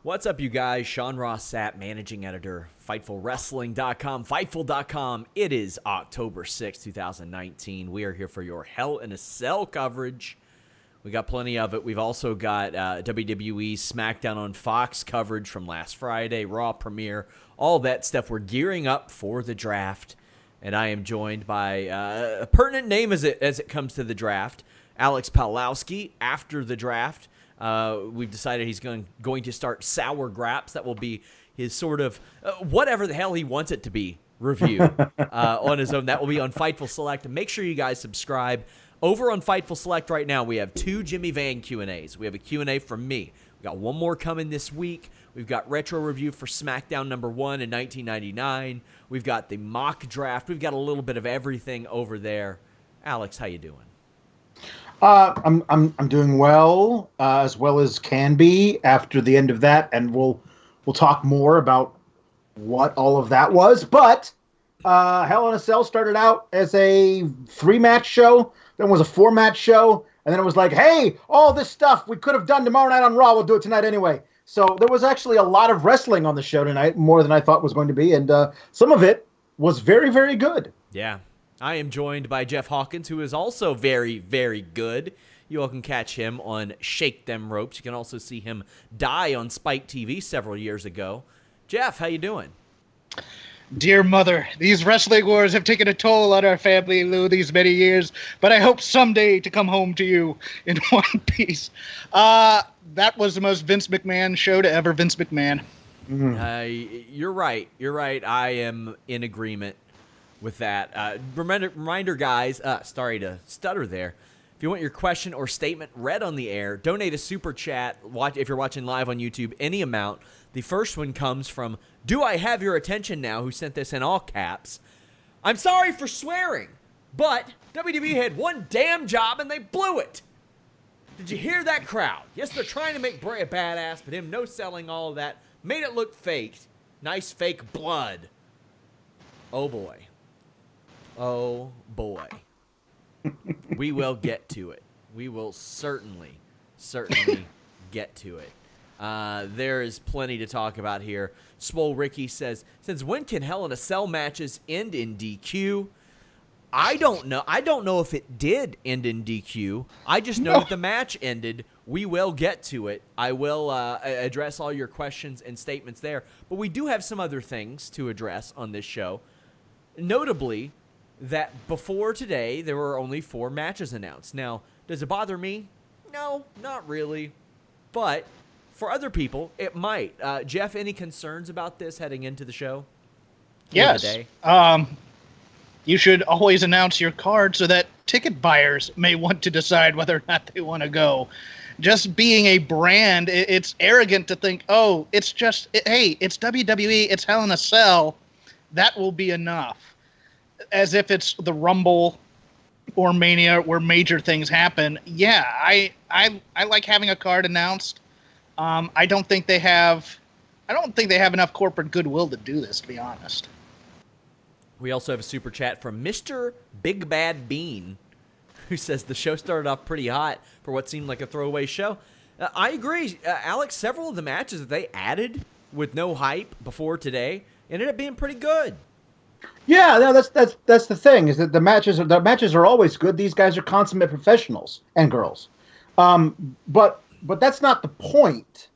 What's up, you guys? Sean Ross Sapp, managing editor, FightfulWrestling.com, Fightful.com. It is October 6, 2019. We are here for your Hell in a Cell coverage. We got plenty of it. We've also got WWE SmackDown on Fox coverage from last Friday, Raw premiere, all that stuff. We're gearing up for the draft, and I am joined by a pertinent name as it comes to the draft, Alex Pawlowski. After the draft, we've decided he's going to start Sour Graps. That will be his sort of whatever the hell he wants it to be review on his own. That will be on Fightful Select. And make sure you guys subscribe. Over on Fightful Select right now, we have 2 Jimmy Van Q&As. We have a Q&A from me. We've got one more coming this week. We've got retro review for SmackDown number 1 in 1999. We've got the mock draft. We've got a little bit of everything over there. Alex, how you doing? I'm doing well as can be after the end of that, and we'll talk more about what all of that was. But Hell in a Cell started out as a 3-match show, then was a 4-match show, and then it was like, hey, all this stuff we could have done tomorrow night on Raw, we'll do it tonight anyway. So there was actually a lot of wrestling on the show tonight, more than I thought was going to be, and some of it was very, very good. Yeah. I am joined by Jeff Hawkins, who is also very, very good. You all can catch him on Shake Them Ropes. You can also see him die on Spike TV several years ago. Jeff, how you doing? Dear mother, these wrestling wars have taken a toll on our family, Lou, these many years, but I hope someday to come home to you in one piece. That was the most Vince McMahon show to ever Vince McMahon. Mm-hmm. You're right. I am in agreement with that. Reminder, guys, sorry to stutter there. If you want your question or statement read on the air, donate a super chat. If you're watching live on YouTube, any amount. The first one comes from Do I Have Your Attention Now, who sent this in all caps. I'm sorry for swearing, but WWE had one damn job and they blew it. Did you hear that crowd? Yes, they're trying to make Bray a badass, but him no-selling all of that made it look fake. Nice fake blood. Oh, boy. Oh, boy. We will get to it. We will certainly get to it. There is plenty to talk about here. Swole Ricky says, since when can Hell in a Cell matches end in DQ? I don't know. I don't know if it did end in DQ. I just know that the match ended. We will get to it. I will address all your questions and statements there. But we do have some other things to address on this show. Notably, that before today, there were only 4 matches announced. Now, does it bother me? No, not really. But for other people, it might. Jeff, any concerns about this heading into the show? Yes. You should always announce your card so that ticket buyers may want to decide whether or not they want to go. Just being a brand, it's arrogant to think, oh, it's just, hey, it's WWE, it's Hell in a Cell. That will be enough. As if it's the Rumble or Mania where major things happen. Yeah, I like having a card announced. I don't think they have enough corporate goodwill to do this, to be honest. We also have a super chat from Mr. Big Bad Bean, who says the show started off pretty hot for what seemed like a throwaway show. I agree, Alex. Several of the matches that they added with no hype before today ended up being pretty good. Yeah, no, that's the thing, is that the matches are always good. These guys are consummate professionals and girls. But that's not the point.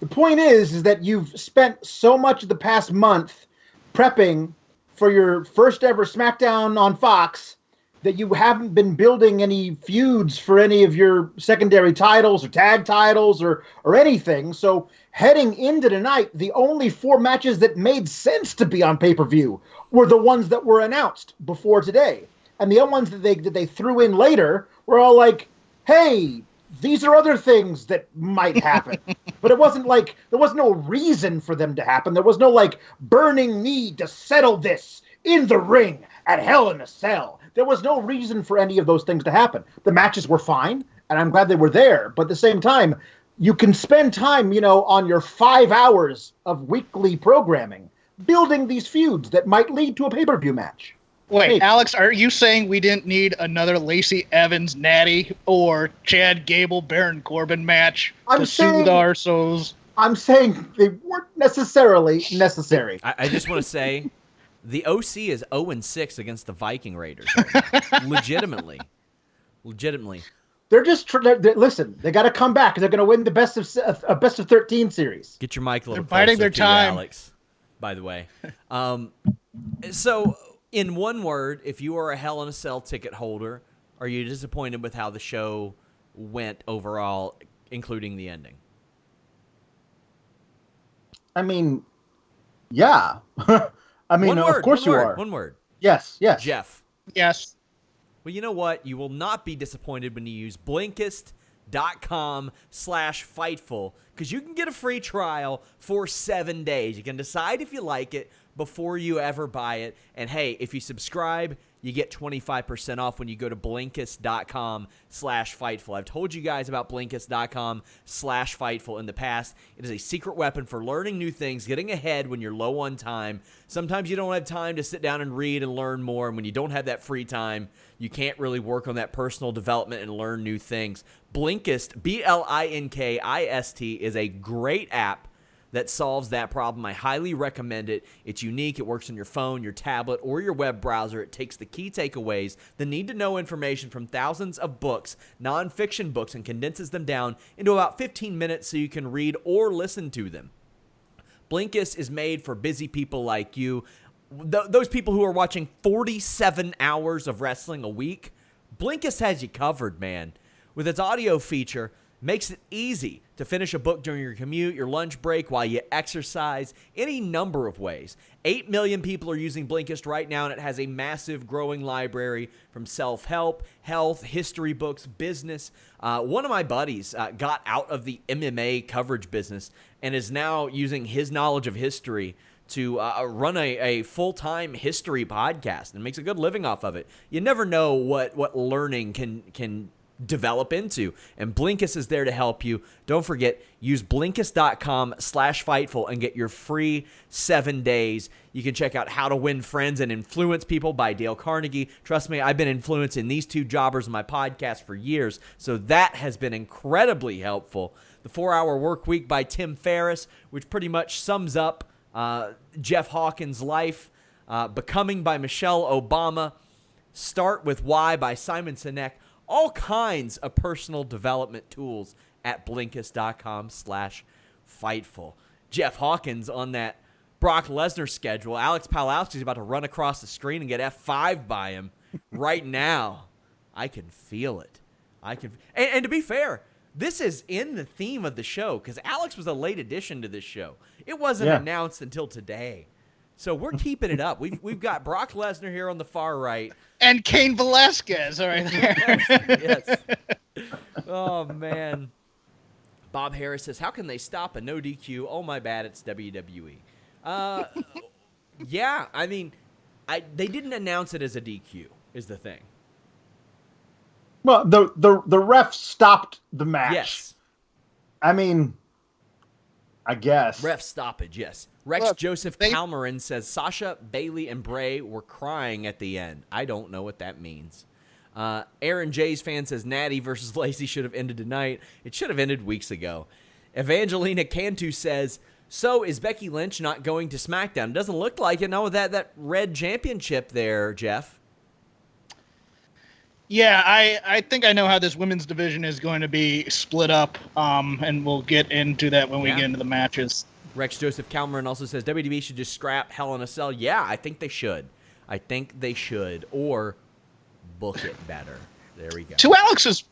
The point is that you've spent so much of the past month prepping for your first ever SmackDown on Fox that you haven't been building any feuds for any of your secondary titles or tag titles or anything. So heading into tonight, the only 4 matches that made sense to be on pay-per-view were the ones that were announced before today. And the other ones that they threw in later were all like, hey, these are other things that might happen. But it wasn't like, there was no reason for them to happen. There was no like burning need to settle this in the ring at Hell in a Cell. There was no reason for any of those things to happen. The matches were fine, and I'm glad they were there. But at the same time, you can spend time, on your 5 hours of weekly programming building these feuds that might lead to a pay-per-view match. Wait, Hey. Alex, are you saying we didn't need another Lacey Evans Natty or Chad Gable Baron Corbin match to soothe our souls? I'm saying they weren't necessarily necessary. I just want to say the OC is 0-6 against the Viking Raiders. Legitimately. They're just listen. They got to come back because they're going to win the best of 13 series. Get your mic a little They're biding their closer to you, time, Alex. By the way, so in one word, if you are a Hell in a Cell ticket holder, are you disappointed with how the show went overall, including the ending? I mean, yeah. I mean, of course you are. One word. Yes. Jeff. Yes. Well, you know what? You will not be disappointed when you use Blinkist.com/Fightful because you can get a free trial for 7 days. You can decide if you like it before you ever buy it. And hey, if you subscribe, you get 25% off when you go to Blinkist.com/Fightful. I've told you guys about Blinkist.com/Fightful in the past. It is a secret weapon for learning new things, getting ahead when you're low on time. Sometimes you don't have time to sit down and read and learn more. And when you don't have that free time, you can't really work on that personal development and learn new things. Blinkist, Blinkist, is a great app that solves that problem. I highly recommend it. It's unique. It works on your phone, your tablet, or your web browser. It takes the key takeaways, the need-to-know information from thousands of books, nonfiction books, and condenses them down into about 15 minutes so you can read or listen to them. Blinkist is made for busy people like you, those people who are watching 47 hours of wrestling a week. Blinkist has you covered, man. With its audio feature, makes it easy to finish a book during your commute, your lunch break, while you exercise, any number of ways. 8 million people are using Blinkist right now, and it has a massive growing library from self-help, health, history books, business. One of my buddies got out of the MMA coverage business and is now using his knowledge of history to run a full-time history podcast and makes a good living off of it. You never know what learning can develop into, and Blinkist is there to help you. Don't forget, use Blinkist.com/Fightful and get your free 7 days. You can check out How to Win Friends and Influence People by Dale Carnegie. Trust me, I've been influencing these two jobbers in my podcast for years, so that has been incredibly helpful. The 4-Hour Work Week by Tim Ferriss, which pretty much sums up Jeff Hawkins' life. Becoming by Michelle Obama. Start with Why by Simon Sinek. All kinds of personal development tools at Blinkist.com/Fightful. Jeff Hawkins on that Brock Lesnar schedule. Alex Palowski's about to run across the screen and get F5 by him right now. I can feel it. And to be fair, this is in the theme of the show because Alex was a late addition to this show. It wasn't announced until today. So we're keeping it up. We've got Brock Lesnar here on the far right. And Cain Velasquez right there. Yes. Oh, man. Bob Harris says, how can they stop a no DQ? Oh, my bad, it's WWE. Yeah, I mean, they didn't announce it as a DQ is the thing. Well, the ref stopped the match. Yes. I mean, I guess. Ref stoppage, yes. Rex Joseph Calmerin says Sasha, Bayley, and Bray were crying at the end. I don't know what that means. Aaron J's fan says Natty versus Lacey should have ended tonight. It should have ended weeks ago. Evangelina Cantu says, so is Becky Lynch not going to SmackDown? It doesn't look like it. Now with that red championship there, Jeff. Yeah, I think I know how this women's division is going to be split up, and we'll get into that when we get into the matches. Rex Joseph Calmerin also says WWE should just scrap Hell in a Cell. Yeah, I think they should. Or book it better. There we go. To Alex's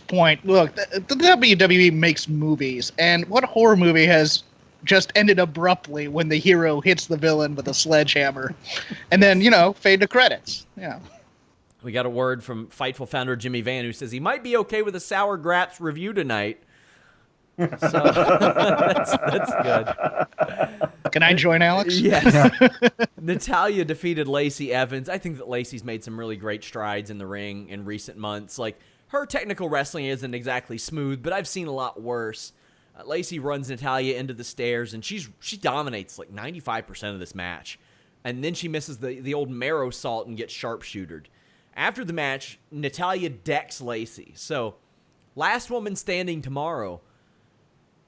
point, look, the WWE makes movies, and what horror movie has just ended abruptly when the hero hits the villain with a sledgehammer, and then fade to credits? Yeah. We got a word from Fightful founder Jimmy Van, who says he might be okay with a Sour Graps review tonight. So that's good. Can I join Alex? Yes. Natalya defeated Lacey Evans. I think that Lacey's made some really great strides in the ring in recent months. Like, her technical wrestling isn't exactly smooth, but I've seen a lot worse. Lacey runs Natalya into the stairs, and she dominates like 95% of this match. And then she misses the old marrow salt and gets sharpshootered. After the match, Natalya decks Lacey. So, last woman standing tomorrow.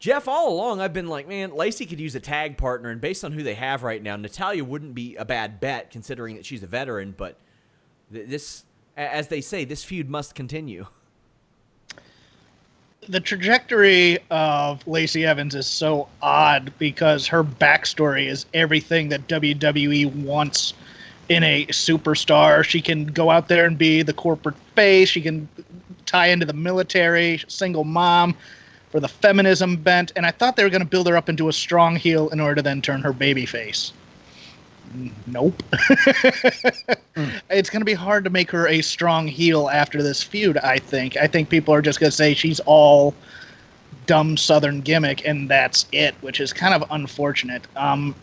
Jeff, all along I've been like, man, Lacey could use a tag partner, and based on who they have right now, Natalya wouldn't be a bad bet considering that she's a veteran, but this, as they say, this feud must continue. The trajectory of Lacey Evans is so odd because her backstory is everything that WWE wants in a superstar. She can go out there and be the corporate face. She can tie into the military, single mom for the feminism bent. And I thought they were going to build her up into a strong heel in order to then turn her baby face. Nope. It's going to be hard to make her a strong heel after this feud, I think. I think people are just going to say she's all dumb Southern gimmick, and that's it, which is kind of unfortunate.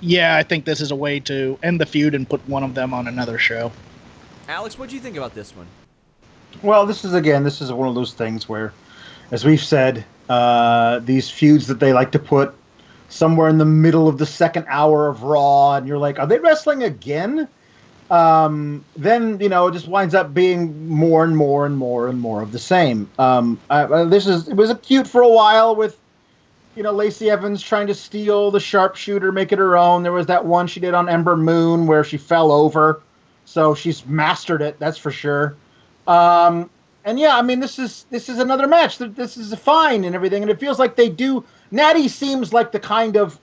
Yeah, I think this is a way to end the feud and put one of them on another show. Alex, what do you think about this one? Well, this is one of those things where, as we've said, these feuds that they like to put somewhere in the middle of the second hour of Raw, and you're like, are they wrestling again? Then, it just winds up being more and more and more and more of the same. It was cute for a while with, Lacey Evans trying to steal the sharpshooter, make it her own. There was that one she did on Ember Moon where she fell over. So she's mastered it, that's for sure. And yeah, I mean, this is another match. This is fine and everything, and it feels like they do. Natty seems like the kind of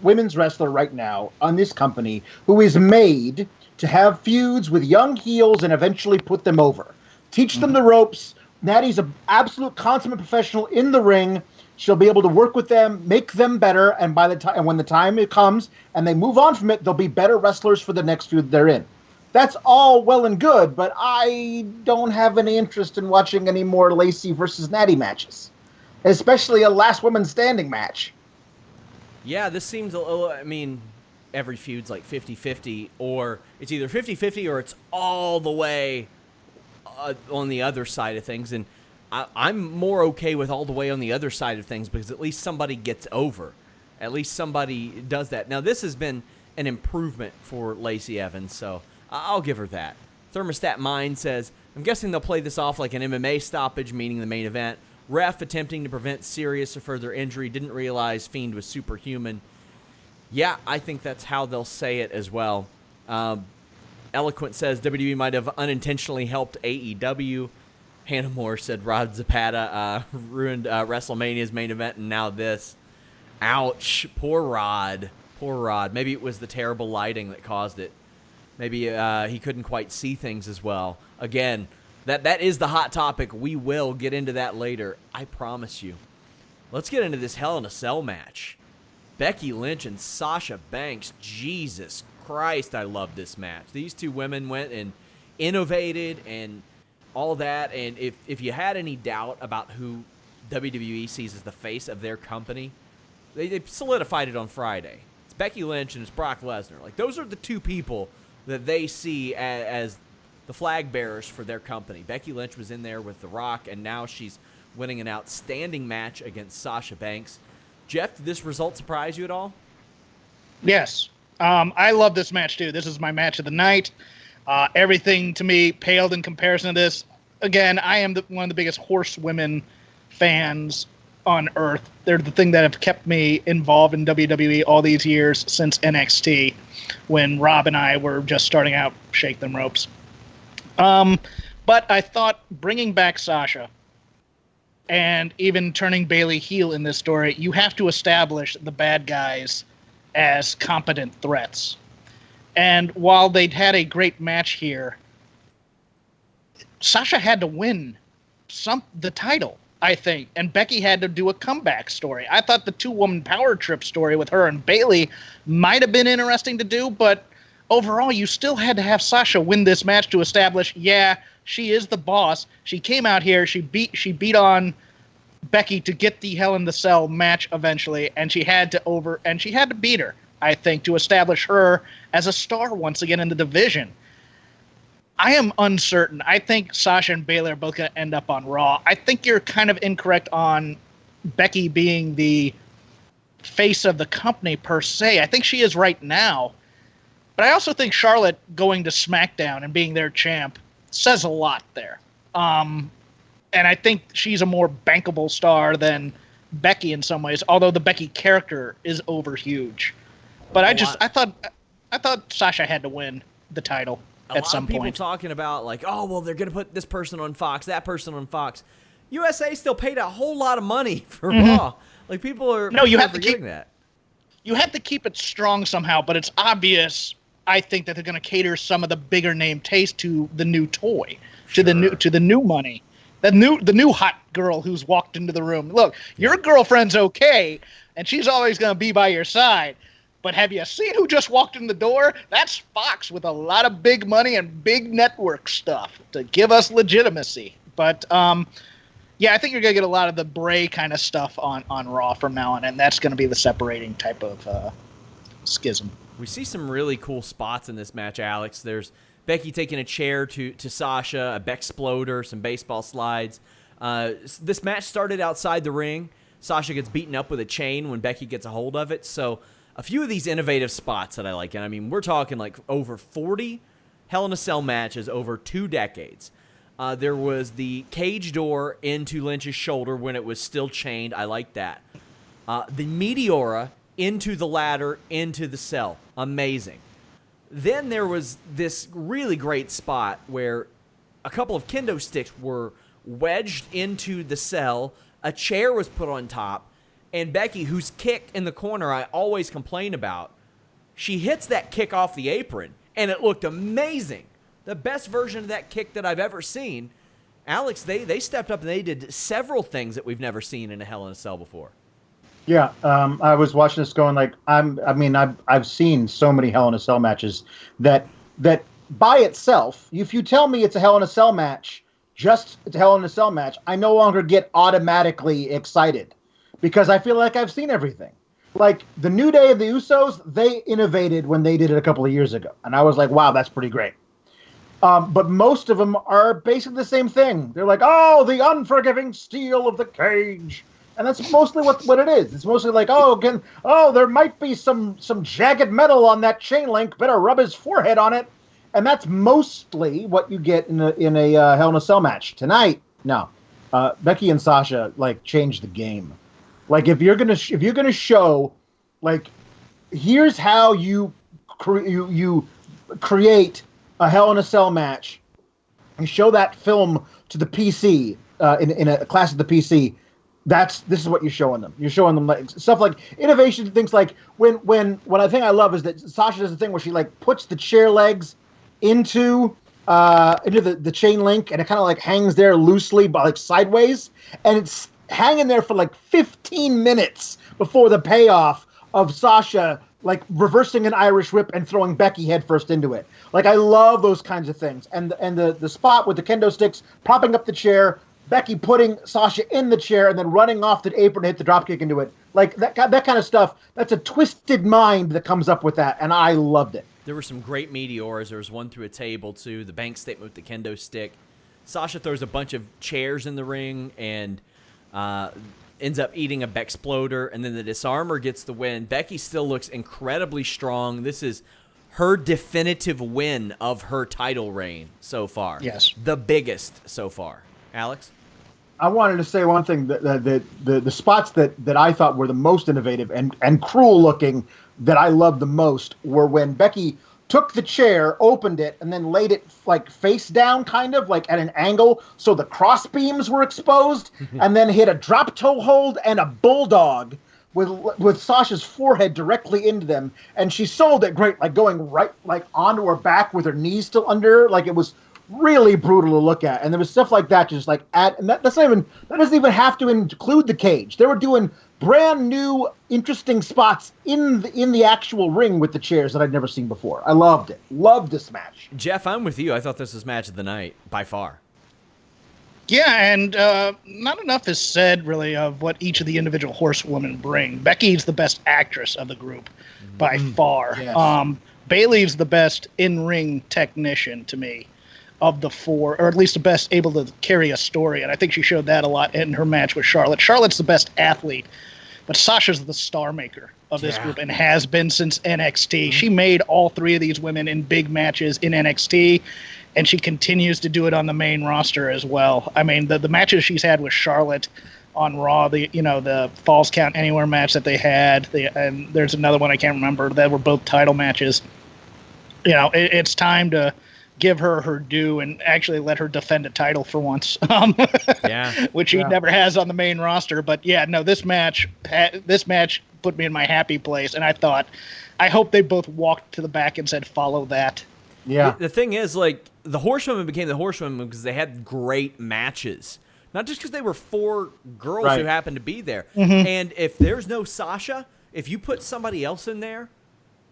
women's wrestler right now on this company who is made to have feuds with young heels and eventually put them over. Teach them the ropes. Natty's an absolute consummate professional in the ring. She'll be able to work with them, make them better, and when the time it comes and they move on from it, they'll be better wrestlers for the next feud they're in. That's all well and good, but I don't have any interest in watching any more Lacey versus Natty matches, especially a last woman standing match. Yeah, this seems a little, every feud's like 50-50, or it's either 50-50 or it's all the way on the other side of things. And I'm more okay with all the way on the other side of things because at least somebody gets over. At least somebody does that. Now, this has been an improvement for Lacey Evans, so I'll give her that. Thermostat Mind says, I'm guessing they'll play this off like an MMA stoppage, meaning the main event. Ref attempting to prevent serious or further injury, didn't realize Fiend was superhuman. Yeah, I think that's how they'll say it as well. Eloquent says WWE might have unintentionally helped AEW. Hannah Moore said Rod Zapata ruined WrestleMania's main event, and now this. Ouch. Poor Rod. Poor Rod. Maybe it was the terrible lighting that caused it. Maybe he couldn't quite see things as well. Again, that is the hot topic. We will get into that later. I promise you. Let's get into this Hell in a Cell match. Becky Lynch and Sasha Banks. Jesus Christ, I love this match. These two women went and innovated and all that. And if you had any doubt about who WWE sees as the face of their company, they solidified it on Friday. It's Becky Lynch and it's Brock Lesnar. Like, those are the two people that they see as the flag bearers for their company. Becky Lynch was in there with The Rock, and now she's winning an outstanding match against Sasha Banks. Jeff, did this result surprise you at all? Yes. I love this match, too. This is my match of the night. Everything, to me, paled in comparison to this. Again, I am one of the biggest horsewomen fans on earth. They're the thing that have kept me involved in WWE all these years since NXT, when Rob and I were just starting out Shake Them Ropes. But I thought bringing back Sasha and even turning Bayley heel in this story, you have to establish the bad guys as competent threats. And while they'd had a great match here, Sasha had to win the title, I think, and Becky had to do a comeback story. I thought the two-woman power trip story with her and Bayley might have been interesting to do, but overall, you still had to have Sasha win this match to establish, yeah, she is the boss. She came out here, she beat on Becky to get the Hell in the Cell match eventually, and she had to beat her, I think, to establish her as a star once again in the division. I am uncertain. I think Sasha and Bayley are both going to end up on Raw. I think you're kind of incorrect on Becky being the face of the company per se. I think she is right now. But I also think Charlotte going to SmackDown and being their champ says a lot there. And I think she's a more bankable star than Becky in some ways, although the Becky character is over huge. But I thought Sasha had to win the title at some point. A lot of people talking about like, oh, well, they're going to put this person on Fox, that person on Fox. USA still paid a whole lot of money for Raw. Like, people are you have to keep that. You have to keep it strong somehow, but it's obvious, I think, that they're going to cater some of the bigger name taste to the new toy, to the new money. The new hot girl who's walked into the room. Look, your girlfriend's okay, and she's always going to be by your side. But have you seen who just walked in the door? That's Fox with a lot of big money and big network stuff to give us legitimacy. But yeah, I think you're going to get a lot of the Bray kind of stuff on Raw from now on, and that's going to be the separating type of schism. We see some really cool spots in this match, Alex. There's Becky taking a chair to Sasha, a Bexploder, some baseball slides. This match started outside the ring. Sasha gets beaten up with a chain when Becky gets a hold of it. So a few of these innovative spots that I like. And I mean, we're talking like over 40 Hell in a Cell matches over 2 decades. There was the cage door into Lynch's shoulder when it was still chained. I like that. The Meteora into the ladder, into the cell. Amazing. Then there was this really great spot where a couple of kendo sticks were wedged into the cell. A chair was put on top. And Becky, whose kick in the corner I always complain about, she hits that kick off the apron, and it looked amazing. The best version of that kick that I've ever seen. Alex, they stepped up and they did several things that we've never seen in a Hell in a Cell before. Yeah, I was watching this going like, I've seen so many Hell in a Cell matches that by itself, if you tell me it's a Hell in a Cell match, just it's a Hell in a Cell match, I no longer get automatically excited because I feel like I've seen everything. Like the New Day of the Usos, they innovated when they did it a couple of years ago, and I was like, wow, that's pretty great. But most of them are basically the same thing. They're like, oh, the unforgiving steel of the cage. And that's mostly what it is. It's mostly like, there might be some jagged metal on that chain link. Better rub his forehead on it. And that's mostly what you get in a Hell in a Cell match. Tonight, no. Becky and Sasha like changed the game. Like if you're gonna show, like, here's how you create a Hell in a Cell match. You show that film to the PC in a class of the PC. This is what you're showing them. You're showing them like stuff like innovation, things like when what I think I love is that Sasha does the thing where she like puts the chair legs into the chain link, and it kind of like hangs there loosely, but like sideways, and it's hanging there for like 15 minutes before the payoff of Sasha like reversing an Irish whip and throwing Becky headfirst into it. Like I love those kinds of things, and the spot with the kendo sticks propping up the chair, Becky putting Sasha in the chair and then running off the apron to hit the dropkick into it. Like that kind of stuff, that's a twisted mind that comes up with that, and I loved it. There were some great meteors. There was one through a table, too. The bank statement with the kendo stick. Sasha throws a bunch of chairs in the ring and ends up eating a Bexploder, and then the Disarmer gets the win. Becky still looks incredibly strong. This is her definitive win of her title reign so far. Yes. The biggest so far. Alex? I wanted to say one thing, that the spots that I thought were the most innovative and cruel looking that I loved the most were when Becky took the chair, opened it, and then laid it like face down, kind of like at an angle, so the cross beams were exposed, and then hit a drop toe hold and a bulldog with Sasha's forehead directly into them, and she sold it great, like going right like onto her back with her knees still under her. Like it was really brutal to look at, and there was stuff like that just like and that doesn't even have to include the cage. They were doing brand new interesting spots in the actual ring with the chairs that I'd never seen before. I loved it. Loved this match. Jeff, I'm with you. I thought this was match of the night by far. Yeah, and not enough is said really of what each of the individual horsewomen bring. Becky's the best actress of the group by far. Yes. Bayley's the best in-ring technician to me of the four, or at least the best able to carry a story, and I think she showed that a lot in her match with Charlotte. Charlotte's the best athlete, but Sasha's the star maker of this group and has been since NXT. She made all 3 of these women in big matches in NXT, and she continues to do it on the main roster as well. I mean, the matches she's had with Charlotte, on Raw. The Falls Count Anywhere match that they had, and there's another one I can't remember that were both title matches. It's time to give her due and actually let her defend a title for once. Which he never has on the main roster. But this match put me in my happy place, and I hope they both walked to the back and said, "Follow that." Yeah. The thing is, like, the Horsewomen became the Horsewomen because they had great matches. Not just because they were 4 girls who happened to be there. Mm-hmm. And if there's no Sasha, if you put somebody else in there,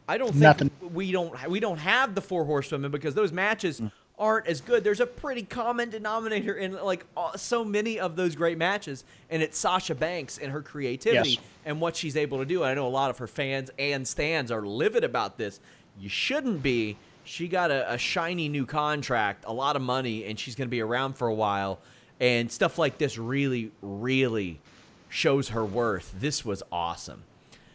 I don't think we don't have the 4 Horsewomen because those matches aren't as good. There's a pretty common denominator in like so many of those great matches, and it's Sasha Banks and her creativity and what she's able to do. And I know a lot of her fans and stans are livid about this. You shouldn't be. She got a shiny new contract, a lot of money, and she's going to be around for a while. And stuff like this really, really shows her worth. This was awesome.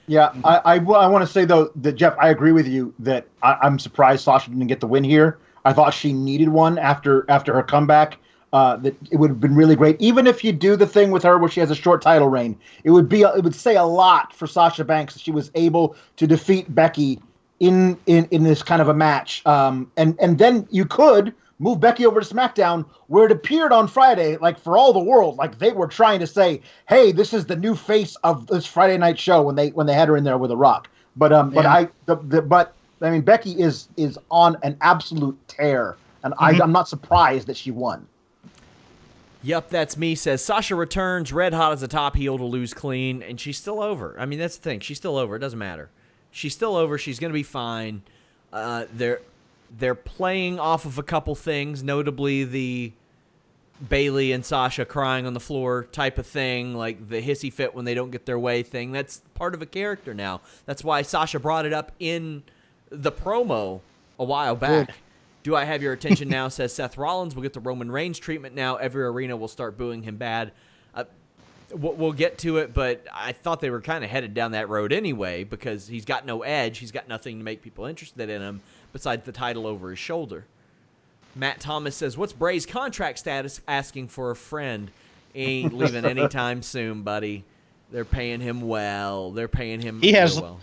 Yeah, I want to say, though, that, Jeff, I agree with you that I'm surprised Sasha didn't get the win here. I thought she needed one after her comeback. That it would have been really great. Even if you do the thing with her where she has a short title reign, it would say a lot for Sasha Banks that she was able to defeat Becky in this kind of a match. And then you could move Becky over to SmackDown, where it appeared on Friday, like for all the world, like they were trying to say, "Hey, this is the new face of this Friday night show." When they had her in there with a Rock, but I mean, Becky is on an absolute tear, and I'm not surprised that she won. Yep, that's me. Says Sasha returns red hot as a top heel to lose clean, and she's still over. I mean, that's the thing. She's still over. It doesn't matter. She's still over. She's going to be fine. They're playing off of a couple things, notably the Bayley and Sasha crying on the floor type of thing, like the hissy fit when they don't get their way thing. That's part of a character now. That's why Sasha brought it up in the promo a while back. Good. Do I have your attention now, says Seth Rollins. We'll get the Roman Reigns treatment now. Every arena will start booing him bad. We'll get to it, but I thought they were kind of headed down that road anyway because he's got no edge. He's got nothing to make people interested in him besides the title over his shoulder. Matt Thomas says, "What's Bray's contract status? Asking for a friend. He ain't leaving anytime soon, buddy. They're paying him well. They're paying him well.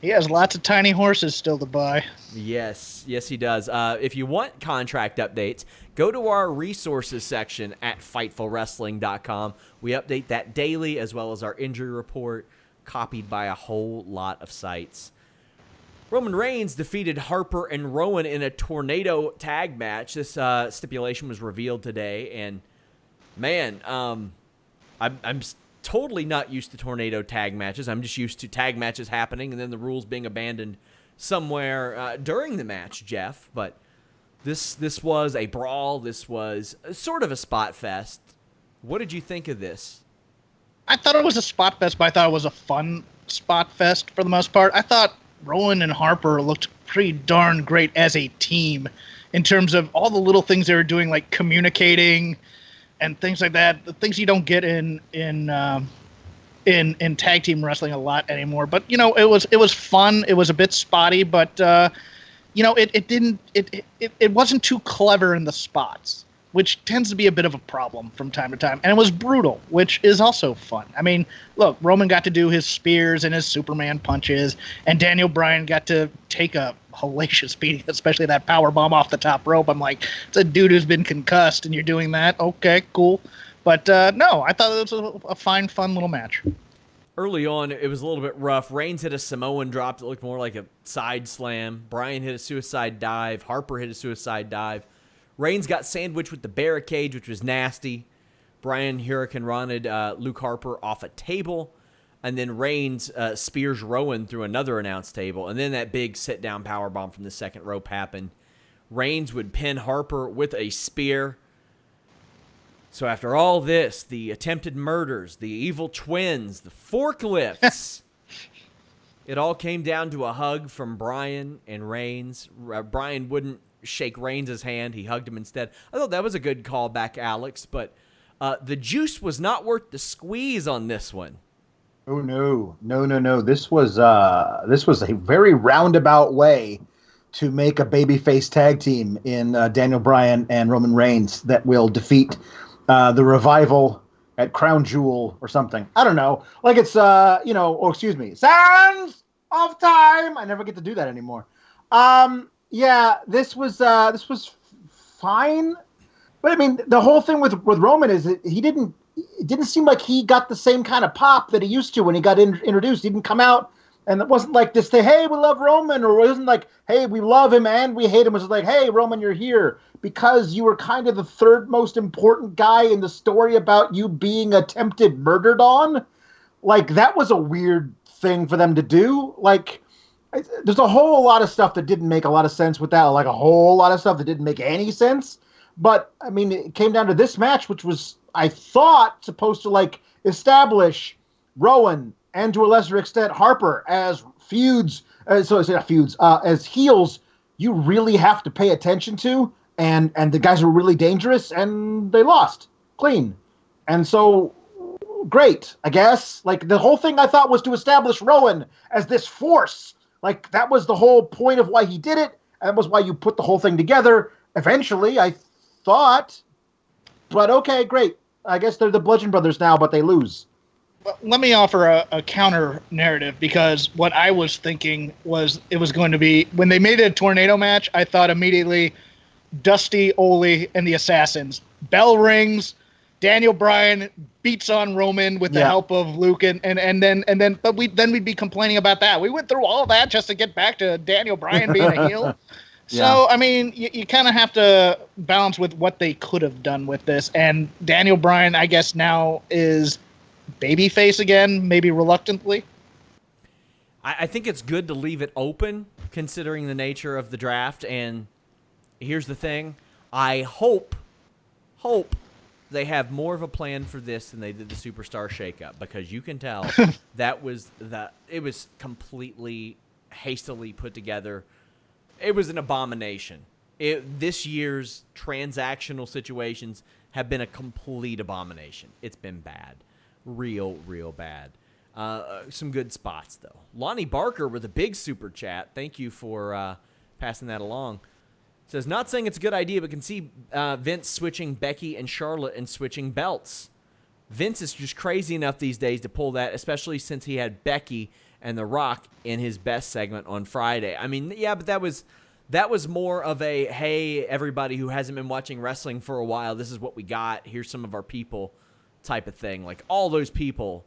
He has lots of tiny horses still to buy." Yes, he does. If you want contract updates, go to our resources section at FightfulWrestling.com. We update that daily as well as our injury report, copied by a whole lot of sites. Roman Reigns defeated Harper and Rowan in a tornado tag match. This stipulation was revealed today, and man, I'm totally not used to tornado tag matches. I'm just used to tag matches happening and then the rules being abandoned somewhere during the match, Jeff. But this was a brawl. This was sort of a spot fest. What did you think of this? I thought it was a spot fest, but I thought it was a fun spot fest for the most part. I thought Rowan and Harper looked pretty darn great as a team in terms of all the little things they were doing, like communicating and things like that. The things you don't get in tag team wrestling a lot anymore. But it was fun. It was a bit spotty, but it wasn't too clever in the spots, which tends to be a bit of a problem from time to time. And it was brutal, which is also fun. I mean, look, Roman got to do his spears and his Superman punches, and Daniel Bryan got to take a hellacious beating, especially that power bomb off the top rope. I'm like, it's a dude who's been concussed, and you're doing that? Okay, cool. But no, I thought it was a fine, fun little match. Early on, it was a little bit rough. Reigns hit a Samoan drop that looked more like a side slam. Bryan hit a suicide dive. Harper hit a suicide dive. Reigns got sandwiched with the barricade, which was nasty. Bryan Hurricane Ron'd Luke Harper off a table. And then Reigns spears Rowan through another announce table. And then that big sit-down powerbomb from the second rope happened. Reigns would pin Harper with a spear. So after all this, the attempted murders, the evil twins, the forklifts, it all came down to a hug from Bryan and Reigns. Bryan wouldn't shake Reigns' hand. He hugged him instead. I thought that was a good callback, Alex, but the juice was not worth the squeeze on this one. Oh, no. This was a very roundabout way to make a babyface tag team in Daniel Bryan and Roman Reigns that will defeat the Revival at Crown Jewel or something. I don't know. Like it's excuse me, Sands of Time. I never get to do that anymore. Yeah, this was fine, but I mean the whole thing with Roman is that it didn't seem like he got the same kind of pop that he used to when he got introduced. He didn't come out, and it wasn't like this thing, hey, we love Roman, or it wasn't like, hey, we love him and we hate him. It was like, hey, Roman, you're here because you were kind of the third most important guy in the story about you being attempted murdered on. Like, that was a weird thing for them to do. Like, there's a whole lot of stuff that didn't make a lot of sense with that, like a whole lot of stuff that didn't make any sense. But, I mean, it came down to this match, which was, I thought, supposed to, like, establish Rowan and, to a lesser extent, Harper as as heels you really have to pay attention to, and the guys were really dangerous, and they lost clean. And so, great, I guess. Like, the whole thing I thought was to establish Rowan as this force. Like, that was the whole point of why he did it, and that was why you put the whole thing together. Eventually, I thought, but okay, great. I guess they're the Bludgeon Brothers now, but they lose. Well, let me offer a counter narrative, because what I was thinking was it was going to be, when they made it a tornado match, I thought immediately Dusty, Ole, and the Assassins. Bell rings, Daniel Bryan beats on Roman with the help of Luke, and then we'd be complaining about that. We went through all that just to get back to Daniel Bryan being a heel. So, I mean, you kind of have to balance with what they could have done with this. And Daniel Bryan, I guess, now is babyface again, maybe reluctantly. I think it's good to leave it open, considering the nature of the draft. And here's the thing. I hope they have more of a plan for this than they did the Superstar shakeup, because you can tell it was completely hastily put together. It was an abomination. This year's transactional situations have been a complete abomination. It's been bad. Real bad. Some good spots, though. Lonnie Barker with a big super chat. Thank you for passing that along. Says, not saying it's a good idea, but can see Vince switching Becky and Charlotte and switching belts. Vince is just crazy enough these days to pull that, especially since he had Becky and The Rock in his best segment on Friday. I mean, yeah, but that was more of a, hey, everybody who hasn't been watching wrestling for a while, this is what we got. Here's some of our people type of thing. Like, all those people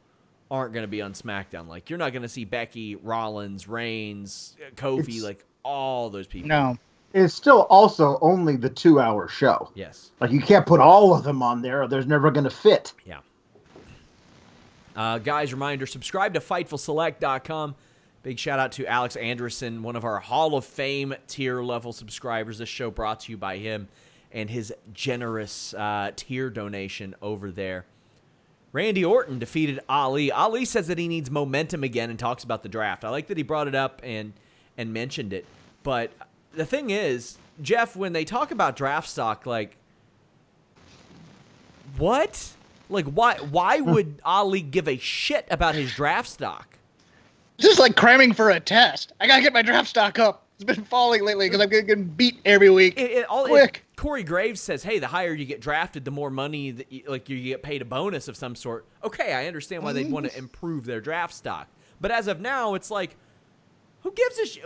aren't going to be on SmackDown. Like, you're not going to see Becky, Rollins, Reigns, Kofi, like all those people. No. It's still also only the 2-hour show. Yes. Like, you can't put all of them on there, or there's never going to fit. Yeah. Guys, reminder, subscribe to FightfulSelect.com. Big shout out to Alex Anderson, one of our Hall of Fame tier level subscribers. This show brought to you by him and his generous tier donation over there. Randy Orton defeated Ali. Ali says that he needs momentum again and talks about the draft. I like that he brought it up and mentioned it. But the thing is, Jeff, when they talk about draft stock, like, what? Like, why would Ali give a shit about his draft stock? This is like cramming for a test. I gotta get my draft stock up. It's been falling lately because I'm getting beat every week. Quick. Corey Graves says, hey, the higher you get drafted, the more money that you get paid a bonus of some sort. Okay, I understand why they'd want to improve their draft stock. But as of now, it's like, who gives a shit?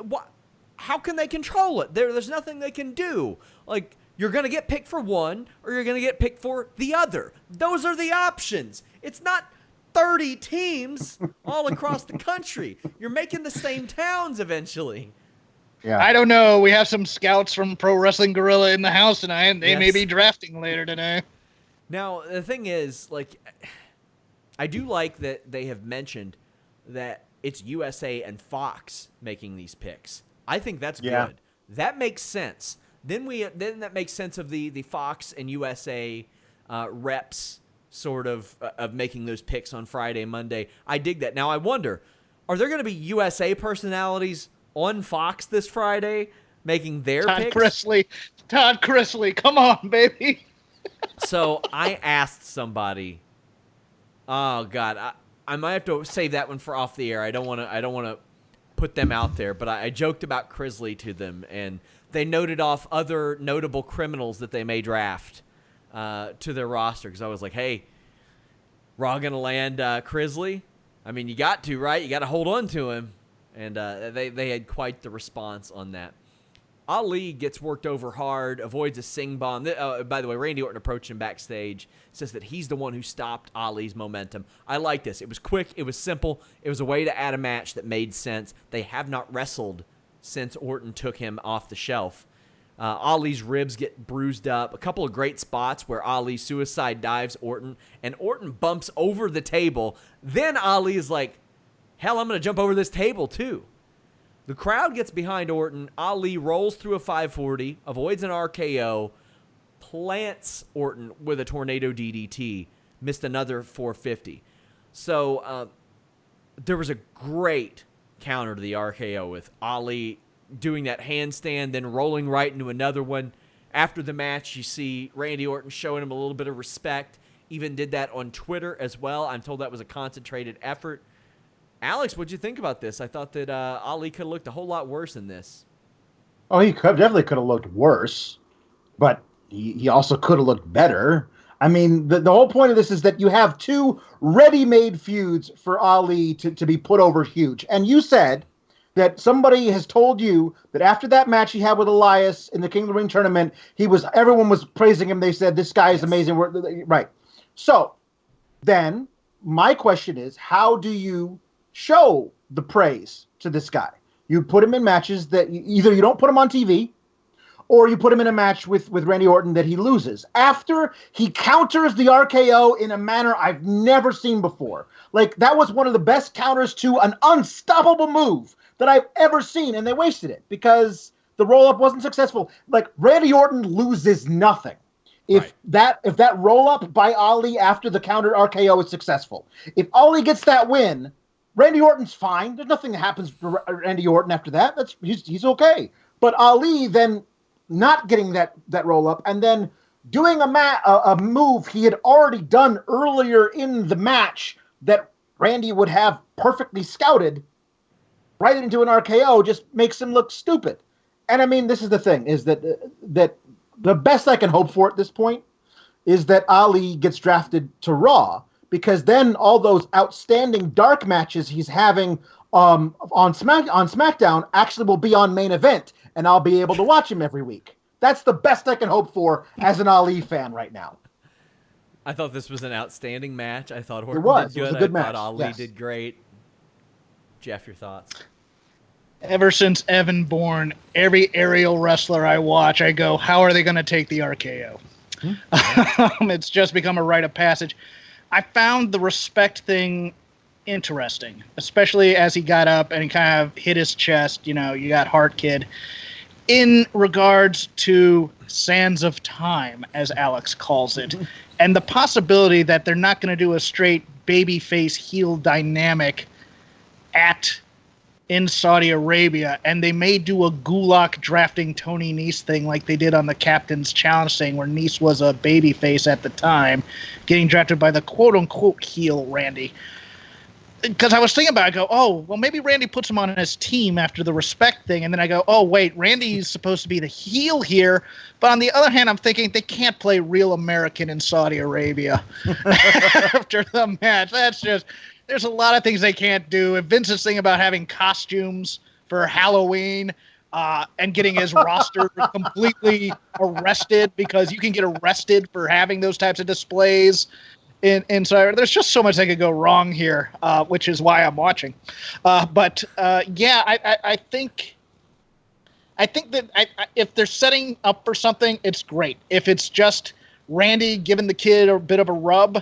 How can they control it? There's nothing they can do. Like, you're going to get picked for one, or you're going to get picked for the other. Those are the options. It's not 30 teams all across the country. You're making the same towns eventually. Yeah. I don't know. We have some scouts from Pro Wrestling Guerrilla in the house tonight, and they may be drafting later today. Now, the thing is, like, I do like that they have mentioned that it's USA and Fox making these picks. I think that's good. That makes sense. Then that makes sense of the Fox and USA reps sort of making those picks on Friday, Monday. I dig that. Now, I wonder, are there going to be USA personalities on Fox this Friday making their picks? Todd Chrisley, come on, baby. So I asked somebody. Oh God, I might have to save that one for off the air. I don't want to put them out there, but I joked about Chrisley to them, and they noted off other notable criminals that they may draft to their roster, because I was like, hey, Raw going to land Crisley? I mean, you got to, right? You got to hold on to him. And they had quite the response on that. Ali gets worked over hard, avoids a sing bomb. By the way, Randy Orton approached him backstage, says that he's the one who stopped Ali's momentum. I like this. It was quick. It was simple. It was a way to add a match that made sense. They have not wrestled since Orton took him off the shelf. Ali's ribs get bruised up. A couple of great spots where Ali suicide dives Orton, and Orton bumps over the table. Then Ali is like, hell, I'm going to jump over this table too. The crowd gets behind Orton. Ali rolls through a 540, avoids an RKO, plants Orton with a tornado DDT, missed another 450. So there was a great counter to the RKO with Ali doing that handstand, then rolling right into another one. After the match, you see Randy Orton showing him a little bit of respect. Even did that on Twitter as well. I'm told that was a concentrated effort. Alex, what'd you think about this? I thought that Ali could have looked a whole lot worse in this. Oh, he definitely could have looked worse, but he also could have looked better. I mean, the whole point of this is that you have two ready-made feuds for Ali to be put over huge. And you said that somebody has told you that after that match he had with Elias in the King of the Ring tournament, everyone was praising him. They said, this guy is amazing. Right. So then my question is, how do you show the praise to this guy? You put him in matches that either you don't put him on TV, or you put him in a match with Randy Orton that he loses. After he counters the RKO in a manner I've never seen before. Like, that was one of the best counters to an unstoppable move that I've ever seen, and they wasted it because the roll-up wasn't successful. Like, Randy Orton loses nothing if that roll-up by Ali after the counter RKO is successful. If Ali gets that win, Randy Orton's fine. There's nothing that happens to Randy Orton after that. He's okay. But Ali then not getting that roll up and then doing a move he had already done earlier in the match that Randy would have perfectly scouted right into an RKO just makes him look stupid. And I mean, this is the thing, is that the best I can hope for at this point is that Ali gets drafted to Raw, because then all those outstanding dark matches he's having on SmackDown actually will be on main event, and I'll be able to watch him every week. That's the best I can hope for as an Ali fan right now. I thought this was an outstanding match. I thought Orton did good. It was a good match. I thought Ali did great. Jeff, your thoughts? Ever since Evan Bourne, every aerial wrestler I watch, I go, how are they going to take the RKO? It's just become a rite of passage. I found the respect thing interesting, especially as he got up and he kind of hit his chest. You know, you got Heart Kid. In regards to Sands of Time, as Alex calls it, and the possibility that they're not going to do a straight babyface heel dynamic in Saudi Arabia, and they may do a Gulak drafting Tony Nese thing like they did on the Captain's Challenge thing, where Nese was a babyface at the time, getting drafted by the quote-unquote heel Randy. Because I was thinking about it, I go, oh, well, maybe Randy puts him on his team after the respect thing, and then I go, oh, wait, Randy's supposed to be the heel here, but on the other hand, I'm thinking they can't play real American in Saudi Arabia after the match. That's just... There's a lot of things they can't do. And Vince's thing about having costumes for Halloween and getting his roster completely arrested, because you can get arrested for having those types of displays. And so there's just so much that could go wrong here, which is why I'm watching. I think that if they're setting up for something, it's great. If it's just Randy giving the kid a bit of a rub,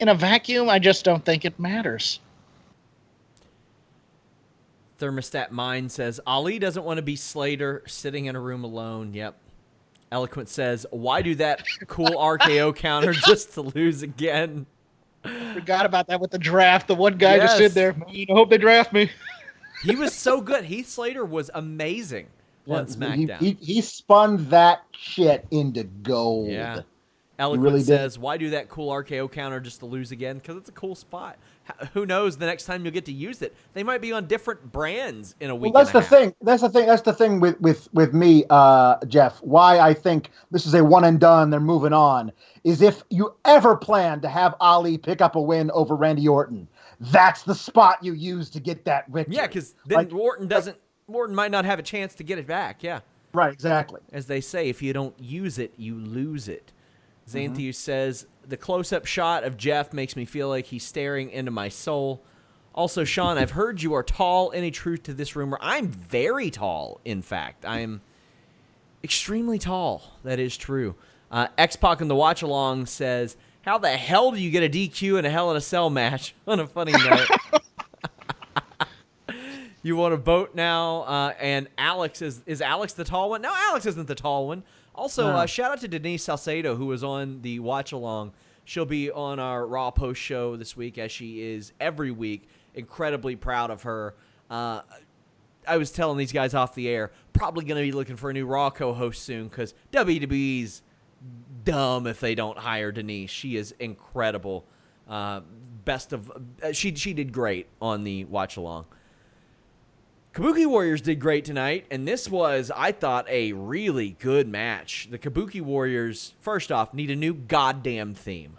in a vacuum, I just don't think it matters. Thermostat Mind says, Ali doesn't want to be Slater sitting in a room alone. Yep. Eloquent says, why do that cool RKO counter just to lose again? Forgot about that with the draft. The one guy just stood there, I hope they draft me. He was so good. Heath Slater was amazing on SmackDown. He spun that shit into gold. Yeah. Eloquent really says, why do that cool RKO counter just to lose again? Because it's a cool spot. Who knows the next time you'll get to use it? They might be on different brands in a week. Well, that's the thing. That's the thing with me, Jeff. Why I think this is a one and done. They're moving on. Is if you ever plan to have Ali pick up a win over Randy Orton, that's the spot you use to get that victory. Yeah, because then Orton might not have a chance to get it back. Yeah. Right. Exactly. As they say, if you don't use it, you lose it. Xanthius says, the close-up shot of Jeff makes me feel like he's staring into my soul. Also, Sean, I've heard you are tall. Any truth to this rumor? I'm very tall, in fact. I'm extremely tall. That is true. X-Pac in the watch-along says, how the hell do you get a DQ in a Hell in a Cell match? On a funny note. You want to vote now? And Alex, is Alex the tall one? No, Alex isn't the tall one. Also, shout out to Denise Salcedo, who was on the watch-along. She'll be on our Raw post show this week, as she is every week. Incredibly proud of her. I was telling these guys off the air, probably going to be looking for a new Raw co-host soon, because WWE's dumb if they don't hire Denise. She is incredible. She did great on the watch-along. Kabuki Warriors did great tonight, and this was, I thought, a really good match. The Kabuki Warriors, first off, need a new goddamn theme.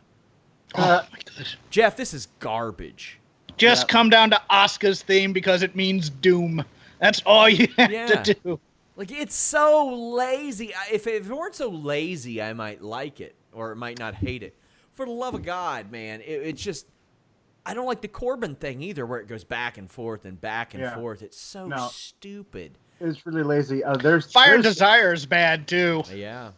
Oh, my gosh. Jeff, this is garbage. Just come down to Asuka's theme because it means doom. That's all you have to do. Like, it's so lazy. If it weren't so lazy, I might like it, or I might not hate it. For the love of God, man, it's just... I don't like the Corbin thing either, where it goes back and forth and back and forth. It's so stupid. It's really lazy. Fire Desire is bad too. Yeah.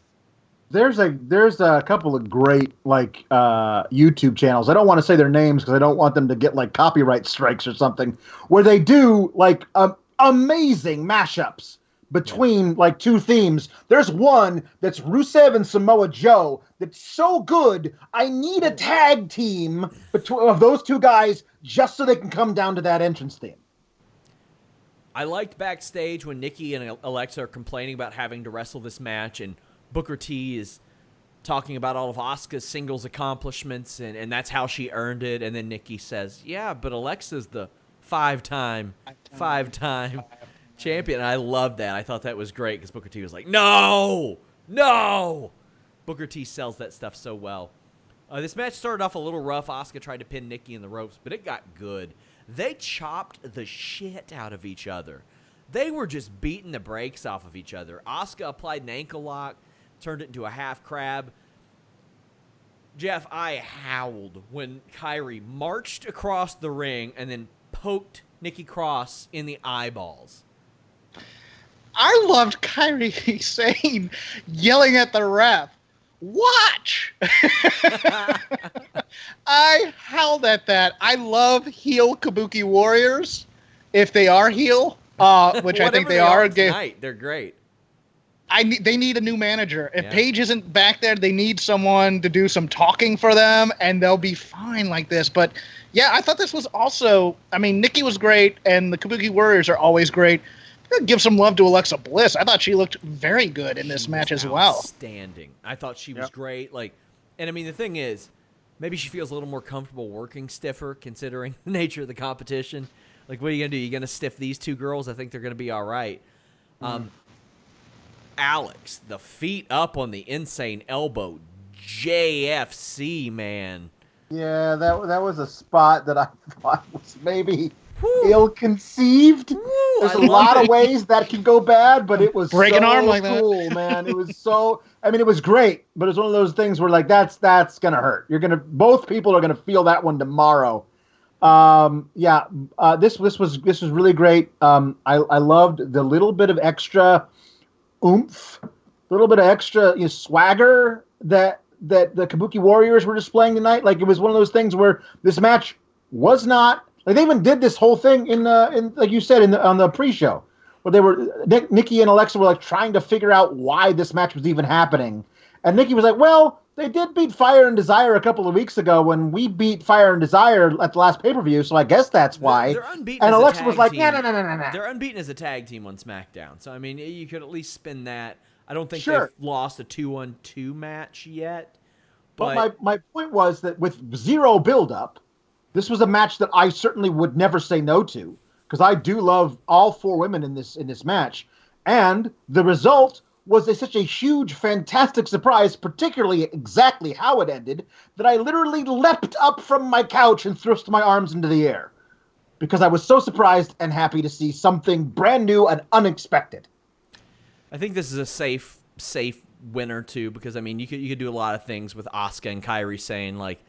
There's a couple of great YouTube channels. I don't want to say their names because I don't want them to get like copyright strikes or something, where they do like amazing mashups between like two themes. There's one that's Rusev and Samoa Joe that's so good, I need a tag team of those two guys just so they can come down to that entrance theme. I liked backstage when Nikki and Alexa are complaining about having to wrestle this match, and Booker T is talking about all of Asuka's singles accomplishments, and that's how she earned it. And then Nikki says, yeah, but Alexa's the five-time champion. And I love that. I thought that was great because Booker T was like, no. Booker T sells that stuff so well. This match started off a little rough. Asuka tried to pin Nikki in the ropes, but it got good. They chopped the shit out of each other. They were just beating the brakes off of each other. Asuka applied an ankle lock, turned it into a half crab. Jeff, I howled when Kyrie marched across the ring and then poked Nikki Cross in the eyeballs. I loved Kyrie Sane yelling at the ref, watch! I howled at that. I love heel Kabuki Warriors, if they are heel, which I think they are. Tonight, they're great. They need a new manager. If Paige isn't back there, they need someone to do some talking for them, and they'll be fine like this. But, yeah, I thought this was also... I mean, Nikki was great, and the Kabuki Warriors are always great. I'm gonna give some love to Alexa Bliss. I thought she looked very good in this match as well. Outstanding. I thought she was great. And I mean, the thing is, maybe she feels a little more comfortable working stiffer, considering the nature of the competition. Like, what are you gonna do? You gonna stiff these two girls? I think they're gonna be all right. Alex, the feet up on the insane elbow, JFC, man. Yeah, that was a spot that I thought was maybe ill-conceived. There's a lot of ways that can go bad, but it was break an arm like cool, man. It was so. I mean, it was great, but it's one of those things where like that's gonna hurt. Both people are gonna feel that one tomorrow. This was really great. I loved the little bit of extra oomph, a little bit of extra swagger that the Kabuki Warriors were displaying tonight. Like, it was one of those things where this match was not. Like, they even did this whole thing in like you said on the pre-show, where they were Nikki and Alexa were like trying to figure out why this match was even happening, and Nikki was like, "Well, they did beat Fire and Desire a couple of weeks ago when we beat Fire and Desire at the last pay-per-view, so I guess that's why." They're unbeaten. And as Alexa a tag was like, team. "No." They're unbeaten as a tag team on SmackDown, so I mean, you could at least spin that. I don't think Sure. they've lost a 2-on-2 match yet, But my point was that with zero build-up, this was a match that I certainly would never say no to, because I do love all 4 women in this match. And the result was such a huge, fantastic surprise, particularly exactly how it ended, that I literally leapt up from my couch and thrust my arms into the air, because I was so surprised and happy to see something brand new and unexpected. I think this is a safe winner too, because I mean you could do a lot of things with Asuka and Kairi saying like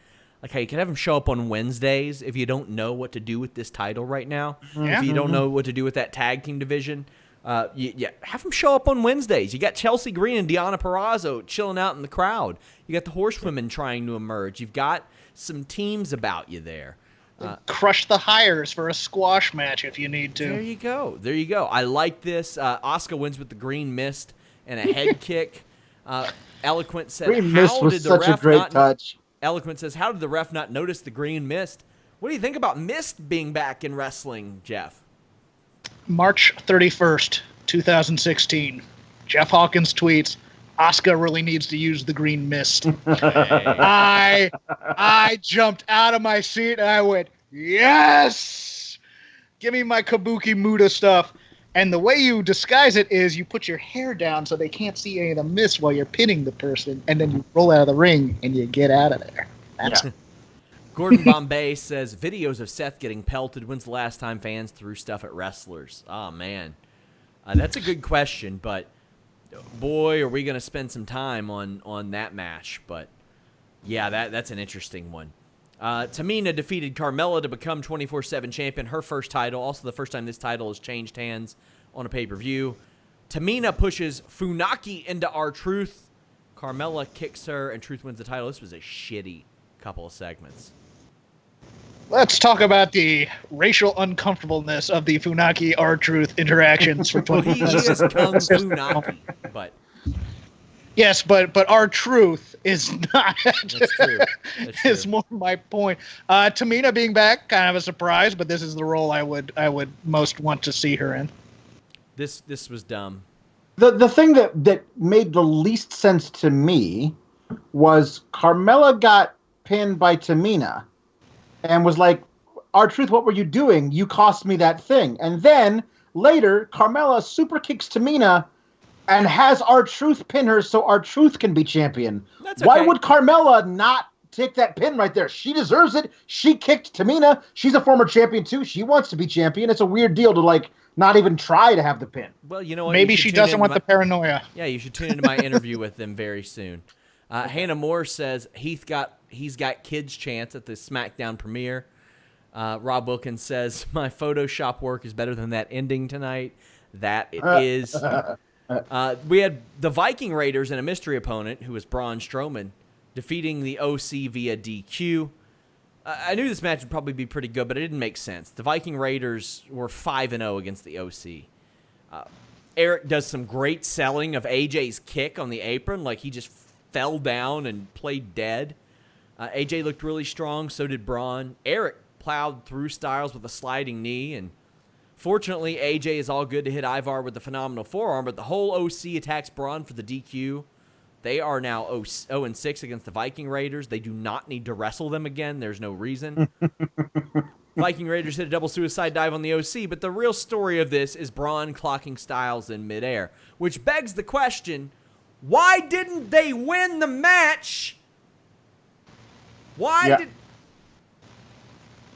hey, you can have them show up on Wednesdays if you don't know what to do with this title right now. Yeah. If you don't know what to do with that tag team division, have them show up on Wednesdays. You got Chelsea Green and Deonna Purrazzo chilling out in the crowd. You got the Horsewomen trying to emerge. You've got some teams about you there. Crush the hires for a squash match if you need to. There you go. I like this. Asuka wins with the green mist and a head kick. Eloquent said, Green mist was such a great touch. Eloquent says, how did the ref not notice the green mist? What do you think about mist being back in wrestling, Jeff? March 31st, 2016. Jeff Hawkins tweets, Asuka really needs to use the green mist. I jumped out of my seat and I went, yes! Give me my Kabuki Muda stuff. And the way you disguise it is you put your hair down so they can't see any of the mist while you're pinning the person, and then you roll out of the ring and you get out of there. That's it. Gordon Bombay says, videos of Seth getting pelted. When's the last time fans threw stuff at wrestlers? Oh, man. That's a good question, but boy, are we going to spend some time on that match. But, yeah, that's an interesting one. Tamina defeated Carmella to become 24/7 champion, her first title, also the first time this title has changed hands on a pay-per-view. Tamina pushes Funaki into R-Truth. Carmella kicks her, and Truth wins the title. This was a shitty couple of segments. Let's talk about the racial uncomfortableness of the Funaki R-Truth interactions for Well, he is Kung Funaki, but... Yes, but R-Truth is not. That's true. It's more my point. Tamina being back, kind of a surprise, but this is the role I would most want to see her in. This was dumb. The thing that made the least sense to me was Carmella got pinned by Tamina and was like, R-Truth, what were you doing? You cost me that thing. And then later, Carmella super kicks Tamina and has R-Truth pin her so R-Truth can be champion. That's okay. Why would Carmella not take that pin right there? She deserves it. She kicked Tamina. She's a former champion too. She wants to be champion. It's a weird deal to like not even try to have the pin. Well, you know what? Maybe she doesn't want the paranoia. Yeah, you should tune into my interview with them very soon. Hannah Moore says he's got kids chance at the SmackDown premiere. Rob Wilkins says my Photoshop work is better than that ending tonight. That it is. We had the Viking Raiders and a mystery opponent, who was Braun Strowman, defeating the OC via DQ. I knew this match would probably be pretty good, but it didn't make sense. The Viking Raiders were 5-0 against the OC. Erick does some great selling of AJ's kick on the apron, like he just fell down and played dead. AJ looked really strong, so did Braun. Erick plowed through Stiles with a sliding knee, and fortunately, AJ is all good to hit Ivar with the phenomenal forearm, but the whole OC attacks Braun for the DQ. They are now 0-6 against the Viking Raiders. They do not need to wrestle them again. There's no reason. Viking Raiders hit a double suicide dive on the OC, but the real story of this is Braun clocking Stiles in midair, which begs the question, why didn't they win the match?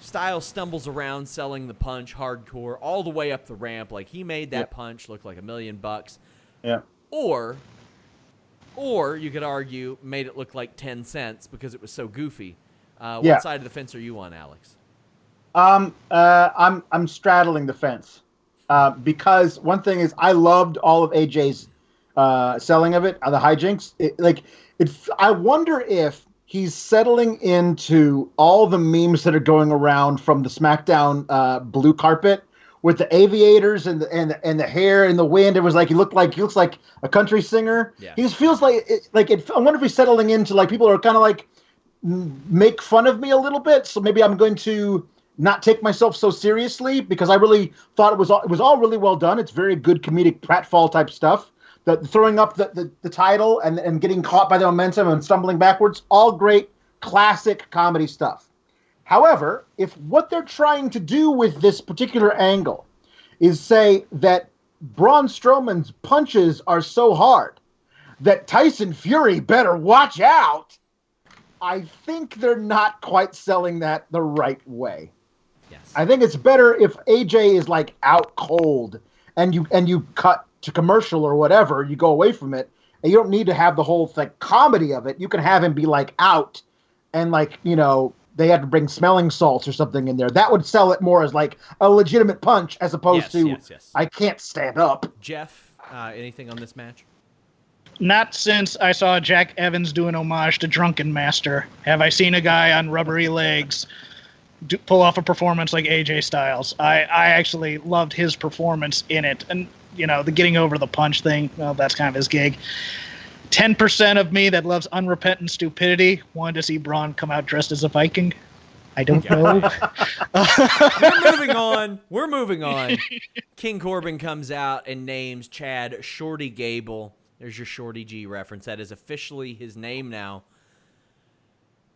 Stiles stumbles around selling the punch hardcore all the way up the ramp. Like, he made that punch look like $1 million. Yeah. Or you could argue made it look like 10 cents because it was so goofy. What side of the fence are you on, Alex? I'm straddling the fence. Because one thing is I loved all of AJ's selling of it, the hijinks. I wonder if he's settling into all the memes that are going around from the SmackDown blue carpet with the aviators and the hair in the wind. It was like he looks like a country singer. Yeah. He just feels I wonder if he's settling into like people are kind of like make fun of me a little bit. So maybe I'm going to not take myself so seriously because I really thought it was all really well done. It's very good comedic pratfall type stuff. the throwing up the title and getting caught by the momentum and stumbling backwards, all great classic comedy stuff. However, if what they're trying to do with this particular angle is say that Braun Strowman's punches are so hard that Tyson Fury better watch out, I think they're not quite selling that the right way. Yes. I think it's better if AJ is like out cold and you cut to commercial or whatever, you go away from it, and you don't need to have the whole like comedy of it. You can have him be like out and like, you know, they had to bring smelling salts or something in there. That would sell it more as like a legitimate punch as opposed to I can't stand up. Jeff, anything on this match? Not since I saw Jack Evans do an homage to Drunken Master have I seen a guy on rubbery legs pull off a performance like AJ Styles. I actually loved his performance in it. And, you know, the getting over the punch thing, well, that's kind of his gig. 10% of me that loves unrepentant stupidity wanted to see Braun come out dressed as a Viking. I don't know. We're moving on. King Corbin comes out and names Chad Shorty Gable. There's your Shorty G reference. That is officially his name now.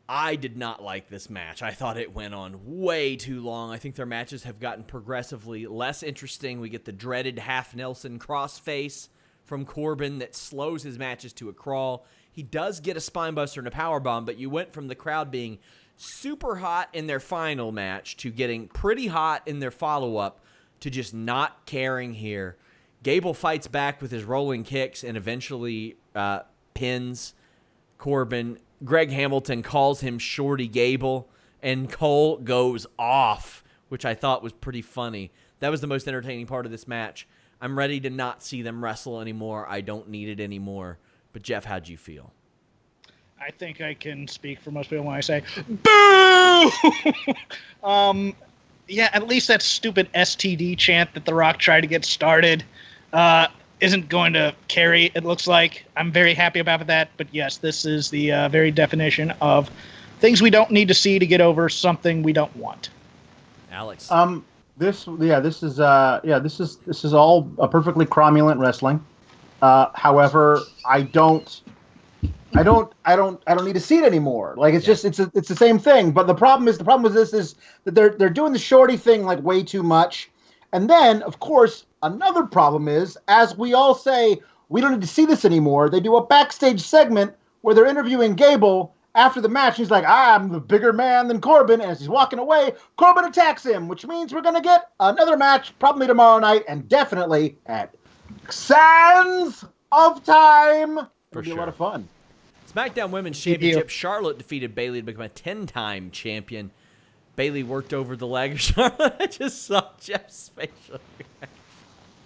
I did not like this match. I thought it went on way too long. I think their matches have gotten progressively less interesting. We get the dreaded half Nelson crossface from Corbin that slows his matches to a crawl. He does get a spinebuster and a powerbomb, but you went from the crowd being super hot in their final match to getting pretty hot in their follow-up to just not caring here. Gable fights back with his rolling kicks and eventually pins Corbin. Greg Hamilton calls him Shorty Gable, and Cole goes off, which I thought was pretty funny. That was the most entertaining part of this match. I'm ready to not see them wrestle anymore. I don't need it anymore. But, Jeff, how'd you feel? I think I can speak for most people when I say, boo! Yeah, at least that stupid STD chant that The Rock tried to get started isn't going to carry, it looks like. I'm very happy about that. But, yes, this is the very definition of things we don't need to see to get over something we don't want. Alex? This is all a perfectly cromulent wrestling. However, I don't need to see it anymore. Like it's the same thing. But the problem with this is that they're doing the Shorty thing like way too much. And then, of course, another problem is, as we all say, we don't need to see this anymore. They do a backstage segment where they're interviewing Gable after the match. He's like, I'm the bigger man than Corbin. And as he's walking away, Corbin attacks him, which means we're going to get another match probably tomorrow night and definitely at Sands of Time. It'll be a lot of fun. SmackDown Women's Championship, Charlotte defeated Bayley to become a 10-time champion. Bayley worked over the leg of Charlotte. I just saw Jeff's facial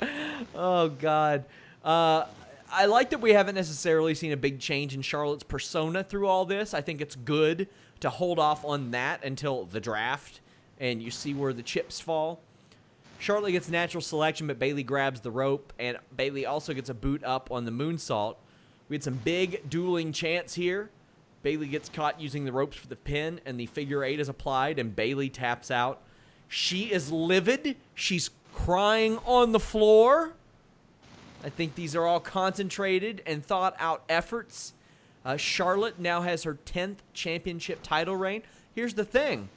reaction. Oh, God. I like that we haven't necessarily seen a big change in Charlotte's persona through all this. I think it's good to hold off on that until the draft and you see where the chips fall. Charlotte gets natural selection, but Bayley grabs the rope, and Bayley also gets a boot up on the moonsault. We had some big dueling chants here. Bayley gets caught using the ropes for the pin, and the figure 8 is applied, and Bayley taps out. She is livid. She's crying on the floor. I think these are all concentrated and thought-out efforts. Charlotte now has her 10th championship title reign. Here's the thing.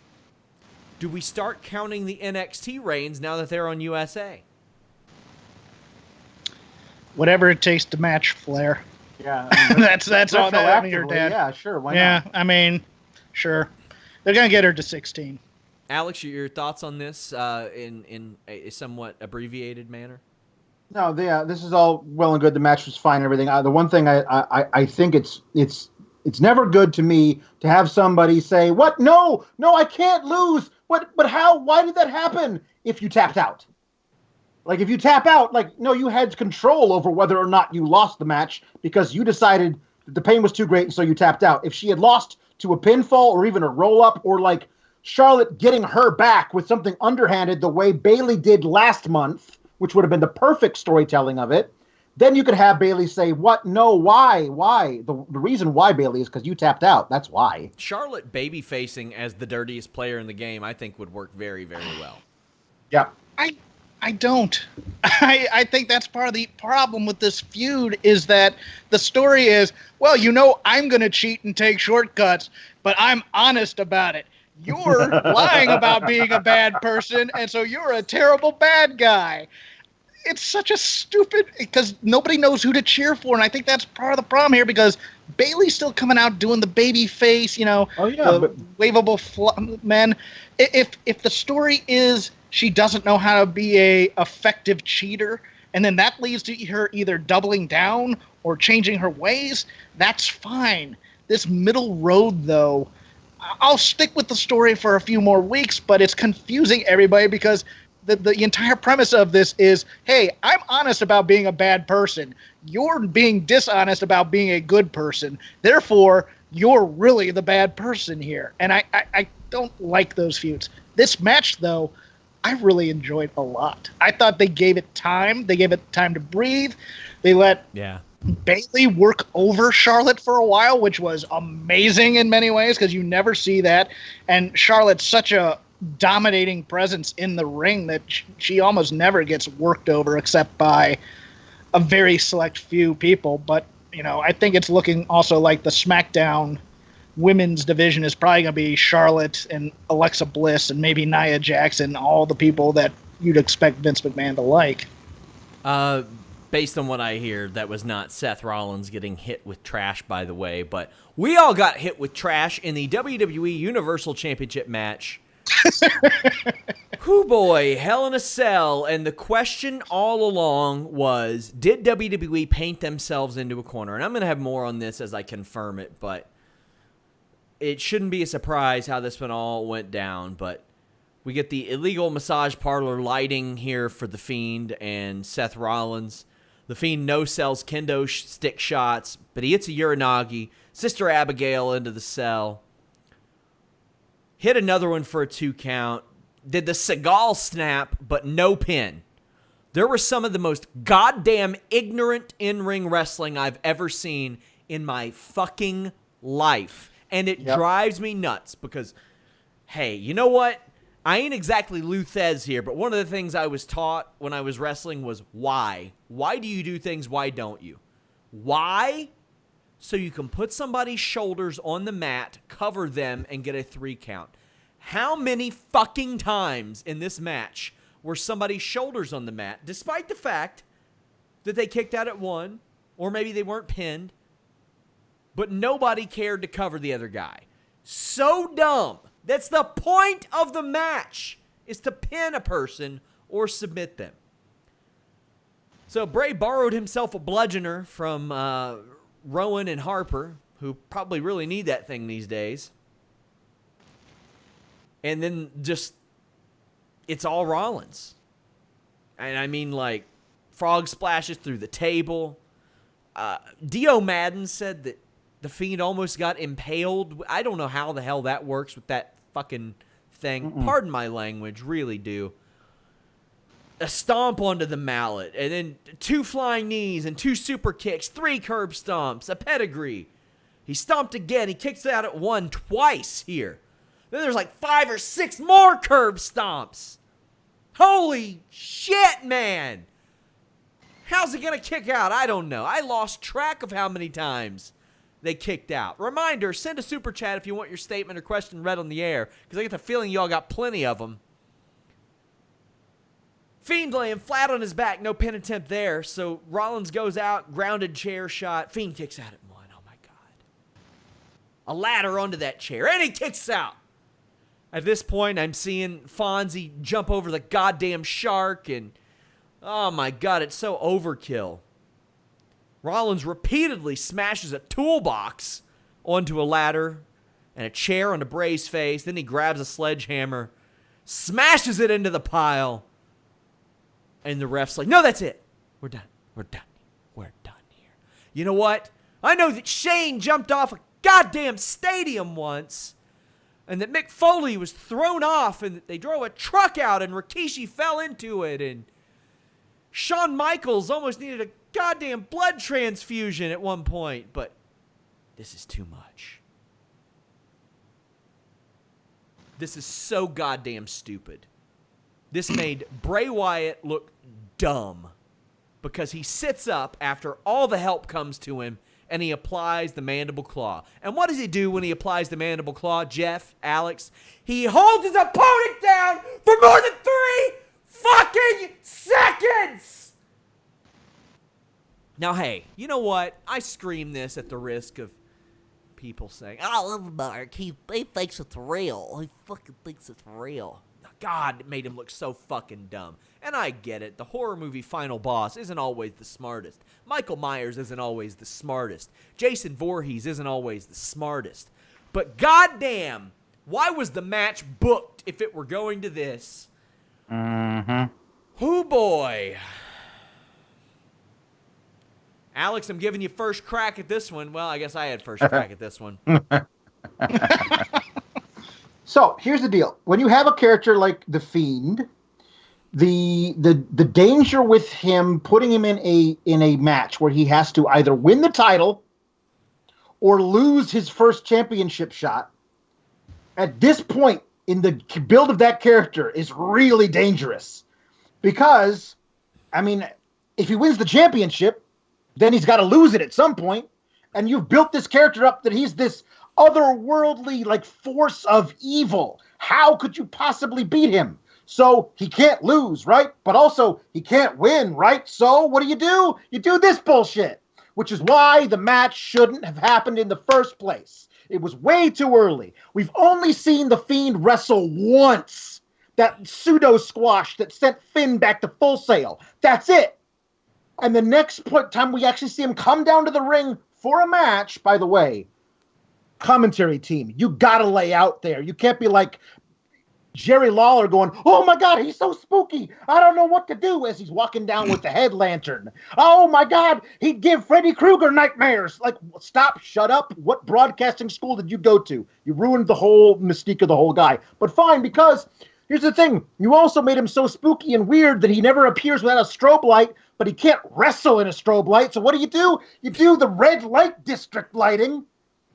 Do we start counting the NXT reigns now that they're on USA? Whatever it takes to match Flair. Yeah, I mean, that's all that your dad. Yeah, sure. Why not? Yeah, I mean, sure. They're gonna get her to 16. Alex, your thoughts on this in a somewhat abbreviated manner? No, this is all well and good. The match was fine and everything. The one thing I think it's never good to me to have somebody say, "What? No, I can't lose." What? But how? Why did that happen? If you tapped out. Like, if you tap out, like, no, you had control over whether or not you lost the match because you decided that the pain was too great and so you tapped out. If she had lost to a pinfall or even a roll-up or, like, Charlotte getting her back with something underhanded the way Bayley did last month, which would have been the perfect storytelling of it, then you could have Bayley say, what? No, why? Why? The reason why, Bayley, is because you tapped out. That's why. Charlotte baby-facing as the dirtiest player in the game, I think, would work very, very well. Yeah. I don't. I think that's part of the problem with this feud is that the story is, well, I'm going to cheat and take shortcuts, but I'm honest about it. You're lying about being a bad person, and so you're a terrible bad guy. It's such a stupid, because nobody knows who to cheer for, and I think that's part of the problem here, because Bayley's still coming out doing the baby face, the wavable men. If the story is she doesn't know how to be a effective cheater, and then that leads to her either doubling down or changing her ways, that's fine. This middle road, though, I'll stick with the story for a few more weeks, but it's confusing everybody because the entire premise of this is, hey, I'm honest about being a bad person. You're being dishonest about being a good person. Therefore, you're really the bad person here. And I don't like those feuds. This match, though, I really enjoyed a lot. I thought they gave it time. They gave it time to breathe. They let Bayley work over Charlotte for a while, which was amazing in many ways because you never see that. And Charlotte's such a dominating presence in the ring that she almost never gets worked over except by a very select few people. But, I think it's looking also like the SmackDown women's division is probably going to be Charlotte and Alexa Bliss and maybe Nia Jax and all the people that you'd expect Vince McMahon to like. Based on what I hear, that was not Seth Rollins getting hit with trash, by the way, but we all got hit with trash in the WWE Universal Championship match. Whoo boy, Hell in a Cell. And the question all along was, did WWE paint themselves into a corner? And I'm going to have more on this as I confirm it, but it shouldn't be a surprise how this one all went down. But we get the illegal massage parlor lighting here for The Fiend and Seth Rollins. The Fiend no-sells kendo stick shots, but he hits a Uranagi. Sister Abigail into the cell. Hit another one for a 2 count. Did the Seagal snap, but no pin. There were some of the most goddamn ignorant in-ring wrestling I've ever seen in my fucking life. And it drives me nuts because, hey, you know what? I ain't exactly Lou Thez here, but one of the things I was taught when I was wrestling was why. Why do you do things? Why don't you? Why? So you can put somebody's shoulders on the mat, cover them, and get a 3 count. How many fucking times in this match were somebody's shoulders on the mat, despite the fact that they kicked out at 1, or maybe they weren't pinned, but nobody cared to cover the other guy? So dumb. That's the point of the match, is to pin a person or submit them. So Bray borrowed himself a bludgeoner from Rowan and Harper, who probably really need that thing these days. And then just, it's all Rollins. And I mean, like, frog splashes through the table. Dio Madden said that the Fiend almost got impaled. I don't know how the hell that works with that fucking thing. Pardon my language, really do. A stomp onto the mallet, and then 2 flying knees and 2 super kicks, 3 curb stomps, a pedigree. He stomped again. He kicks out at 1 twice here. Then there's like 5 or 6 more curb stomps. Holy shit, man. How's he going to kick out? I don't know. I lost track of how many times they kicked out. Reminder, send a super chat if you want your statement or question read on the air, because I get the feeling y'all got plenty of them. Fiend laying flat on his back, no pin attempt there, so Rollins goes out, grounded chair shot. Fiend kicks out at 1. Oh my God. A ladder onto that chair, and he kicks out. At this point, I'm seeing Fonzie jump over the goddamn shark, and oh my God, it's so overkill. Rollins repeatedly smashes a toolbox onto a ladder and a chair onto Bray's face. Then he grabs a sledgehammer, smashes it into the pile. And the ref's like, no, that's it. We're done. We're done. We're done here. You know what? I know that Shane jumped off a goddamn stadium once, and that Mick Foley was thrown off, and that they drove a truck out, and Rikishi fell into it, and Shawn Michaels almost needed a goddamn blood transfusion at one point, but this is too much. This is so goddamn stupid. this made Bray Wyatt look dumb because he sits up after all the help comes to him and he applies the mandible claw. And what does he do when he applies the mandible claw, Jeff, Alex? He holds his opponent down for more than 3 fucking seconds! Now, hey, you know what? I scream this at the risk of people saying, I love Mark. He thinks it's real. He fucking thinks it's real. God, it made him look so fucking dumb. And I get it. The horror movie final boss isn't always the smartest. Michael Myers isn't always the smartest. Jason Voorhees isn't always the smartest. But goddamn, why was the match booked if it were going to this? Oh boy. Alex, I'm giving you first crack at this one. Well, I guess I had first crack at this one. So here's the deal: when you have a character like the Fiend, the danger with him putting him in a match where he has to either win the title or lose his first championship shot, at this point in the build of that character is really dangerous. Because, I mean, if he wins the championship, then he's got to lose it at some point, and you've built this character up that he's this otherworldly, like, force of evil. How could you possibly beat him? So he can't lose, right? But also he can't win, right? So what do? You do this bullshit, which is why the match shouldn't have happened in the first place. It was way too early. We've only seen the Fiend wrestle once. That pseudo squash that sent Finn back to Full Sail. That's it. And the next time we actually see him come down to the ring for a match, by the way, commentary team, you gotta lay out there. You can't be like Jerry Lawler going, oh my God, he's so spooky. I don't know what to do, as he's walking down with the head lantern. Oh my God, he'd give Freddy Krueger nightmares. Like, stop, shut up. What broadcasting school did you go to? You ruined the whole mystique of the whole guy. But fine, because here's the thing. You also made him so spooky and weird that he never appears without a strobe light, but he can't wrestle in a strobe light. So what do? You do the red light district lighting.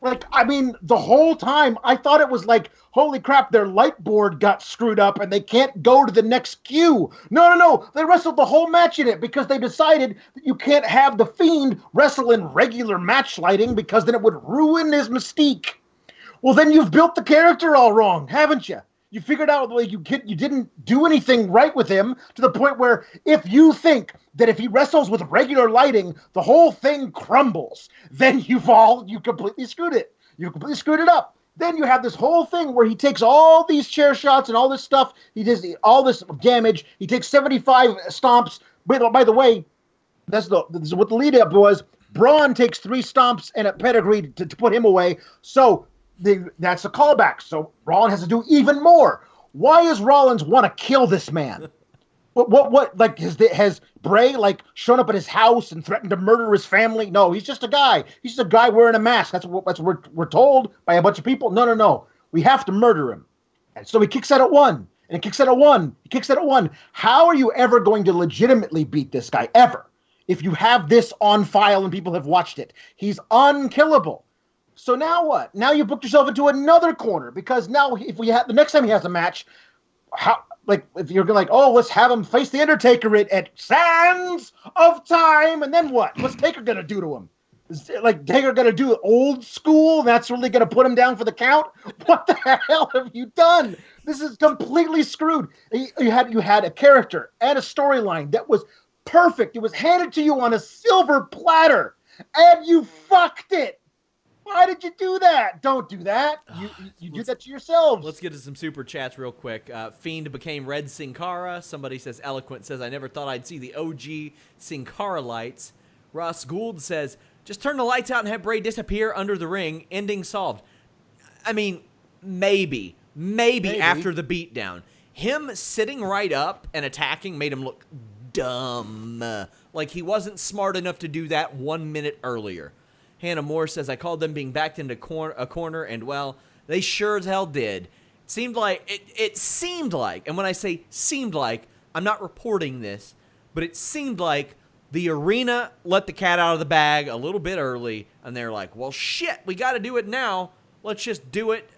Like, I mean, the whole time, I thought it was like, holy crap, their light board got screwed up and they can't go to the next queue. No. They wrestled the whole match in it because they decided that you can't have the Fiend wrestle in regular match lighting because then it would ruin his mystique. Well, then you've built the character all wrong, haven't you? You figured out the way you didn't do anything right with him, to the point where if you think that if he wrestles with regular lighting, the whole thing crumbles, then you completely screwed it. You completely screwed it up. Then you have this whole thing where he takes all these chair shots and all this stuff. He does all this damage. He takes 75 stomps. By the way, this is what the lead up was. Braun takes 3 stomps and a pedigree to put him away. So that's a callback. So Rollins has to do even more. Why does Rollins want to kill this man? What? Like, has Bray like shown up at his house and threatened to murder his family? No, he's just a guy. He's just a guy wearing a mask. That's what we're told by a bunch of people. No. We have to murder him. And so he kicks out at 1. And he kicks out at 1. He kicks out at 1. How are you ever going to legitimately beat this guy? Ever. If you have this on file and people have watched it. He's unkillable. So now what? Now you booked yourself into another corner, because now if the next time he has a match, if you're like, oh, let's have him face the Undertaker at Sands of Time, and then what? What's Taker gonna do to him? Is Taker gonna do old school? And that's really gonna put him down for the count? What the hell have you done? This is completely screwed. You had a character and a storyline that was perfect. It was handed to you on a silver platter, and you fucked it. Why did you do that? Don't do that. You did that to yourselves. Let's get to some super chats real quick. Fiend became Red Sin Cara. Somebody says, Eloquent says, I never thought I'd see the OG Sin Cara lights. Ross Gould says, just turn the lights out and have Bray disappear under the ring. Ending solved. I mean, maybe after the beatdown. Him sitting right up and attacking made him look dumb. Like he wasn't smart enough to do that 1 minute earlier. Hannah Moore says, I called them being backed into a corner, and, well, they sure as hell did. It seemed like, and when I say seemed like, I'm not reporting this, but it seemed like the arena let the cat out of the bag a little bit early, and they're like, well, shit, we got to do it now. Let's just do it.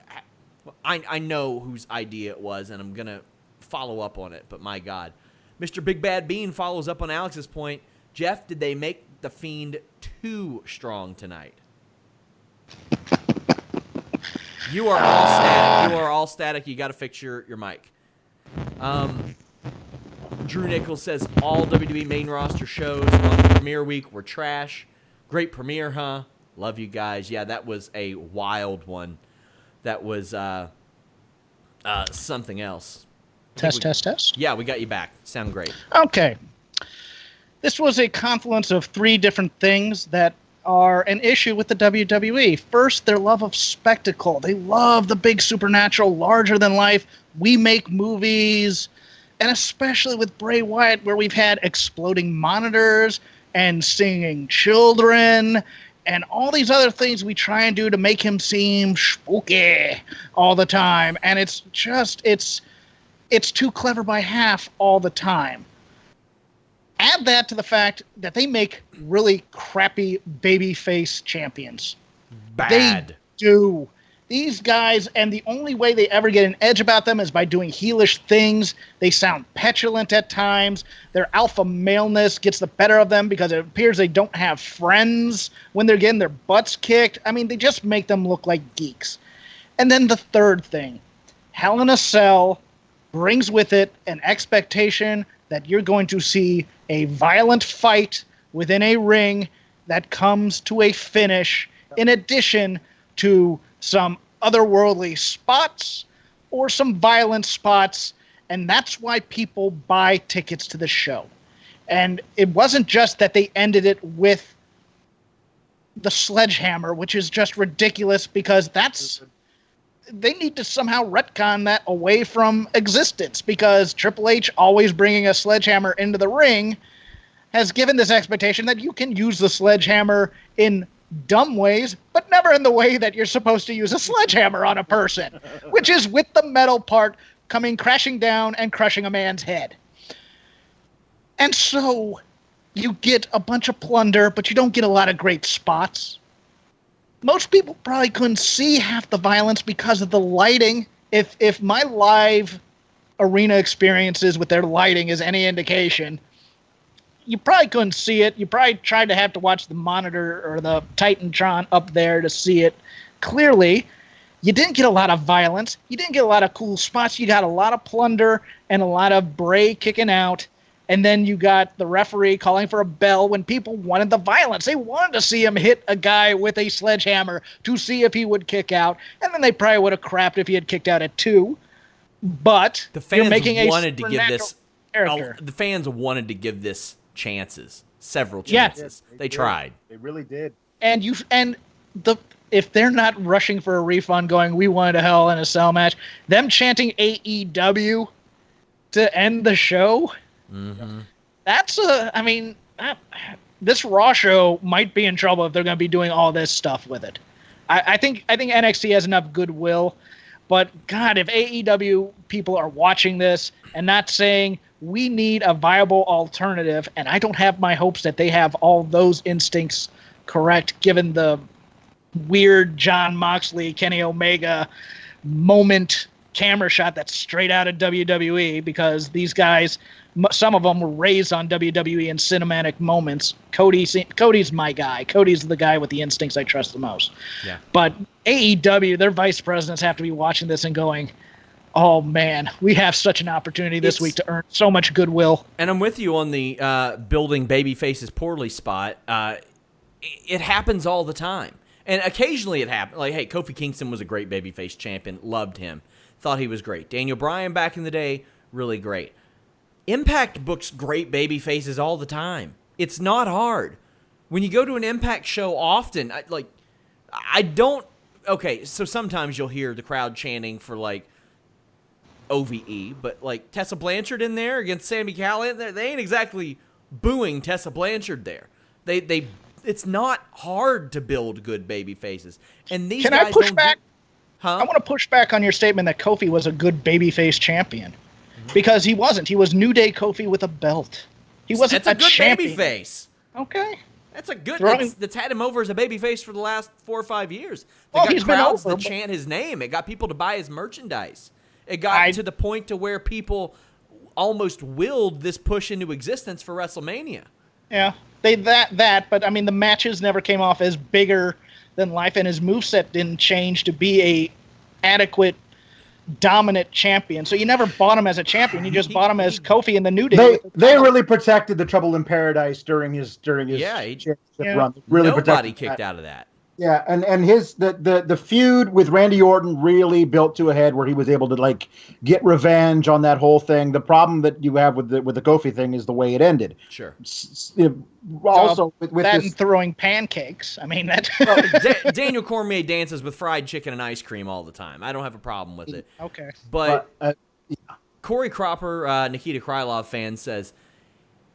I know whose idea it was, and I'm going to follow up on it, but my God. Mr. Big Bad Bean follows up on Alex's point. Jeff, did they make the Fiend too strong tonight? You are all static. You are all static. You got to fix your mic. Drew Nichols says all WWE main roster shows on premiere week were trash. Great premiere, huh? Love you guys. Yeah, that was a wild one. That was something else. Test. Yeah, we got you back. Sound great. Okay. This was a confluence of 3 different things that are an issue with the WWE. First, their love of spectacle. They love the big supernatural, larger than life. We make movies, and especially with Bray Wyatt, where we've had exploding monitors and singing children and all these other things we try and do to make him seem spooky all the time. And it's too clever by half all the time. Add that to the fact that they make really crappy babyface champions. Bad. They do. These guys, and the only way they ever get an edge about them is by doing heelish things. They sound petulant at times. Their alpha maleness gets the better of them because it appears they don't have friends when they're getting their butts kicked. I mean, they just make them look like geeks. And then the third thing, Hell in a Cell brings with it an expectation that you're going to see a violent fight within a ring that comes to a finish, in addition to some otherworldly spots or some violent spots, and that's why people buy tickets to the show. And it wasn't just that they ended it with the sledgehammer, which is just ridiculous because they need to somehow retcon that away from existence, because Triple H always bringing a sledgehammer into the ring has given this expectation that you can use the sledgehammer in dumb ways, but never in the way that you're supposed to use a sledgehammer on a person, which is with the metal part coming crashing down and crushing a man's head. And so you get a bunch of plunder, but you don't get a lot of great spots. Most people probably couldn't see half the violence because of the lighting. If my live arena experiences with their lighting is any indication, you probably couldn't see it. You probably tried to have to watch the monitor or the Titantron up there to see it clearly. You didn't get a lot of violence. You didn't get a lot of cool spots. You got a lot of plunder and a lot of Bray kicking out. And then you got the referee calling for a bell when people wanted the violence. They wanted to see him hit a guy with a sledgehammer to see if he would kick out. And then they probably would have crapped if he had kicked out at 2. But the fans wanted to give this character. The fans wanted to give this chances, several chances. Yes, they tried. They really did. And if they're not rushing for a refund, going, "We wanted a Hell in a Cell match," them chanting AEW to end the show. Mm-hmm. This Raw show might be in trouble if they're going to be doing all this stuff with it. I think NXT has enough goodwill, but God, if AEW people are watching this and not saying we need a viable alternative, and I don't have my hopes that they have all those instincts correct, given the weird John Moxley, Kenny Omega moment camera shot that's straight out of WWE, because these guys, some of them were raised on WWE in cinematic moments. Cody's my guy. Cody's the guy with the instincts I trust the most. Yeah. But AEW, their vice presidents have to be watching this and going, oh man, we have such an opportunity this week to earn so much goodwill. And I'm with you on the building baby faces poorly spot. It happens all the time. And occasionally it happens. Like, hey, Kofi Kingston was a great babyface champion. Loved him. Thought he was great. Daniel Bryan back in the day, really great. Impact books great baby faces all the time. It's not hard. When you go to an Impact show often, okay, so sometimes you'll hear the crowd chanting for, like, OVE, but, like, Tessa Blanchard in there against Sami Callihan, they ain't exactly booing Tessa Blanchard there. It's not hard to build good baby faces. And these Can guys I push back? Huh? I want to push back on your statement that Kofi was a good babyface champion. Because he wasn't. He was New Day Kofi with a belt. He wasn't That's a good champion. babyface. Okay. That's a good. Throwing- That's had him over as a babyface for the last 4 or 5 years. Well, They he's got been crowds over, to chant his name. It got people to buy his merchandise. It got to the point to where people almost willed this push into existence for WrestleMania. Yeah, but I mean, the matches never came off as bigger than life, and his moveset didn't change to be a adequate, dominant champion. So you never bought him as a champion. You just bought him as Kofi in the New Day. They really protected the Trouble in Paradise during his championship run. Really nobody kicked out of that. Yeah, and the feud with Randy Orton really built to a head where he was able to like get revenge on that whole thing. The problem that you have with the Kofi thing is the way it ended. Sure. Also, with that this, and throwing pancakes. I mean that. Daniel Cormier dances with fried chicken and ice cream all the time. I don't have a problem with it. Okay. But Corey Cropper, Nikita Krylov fan says,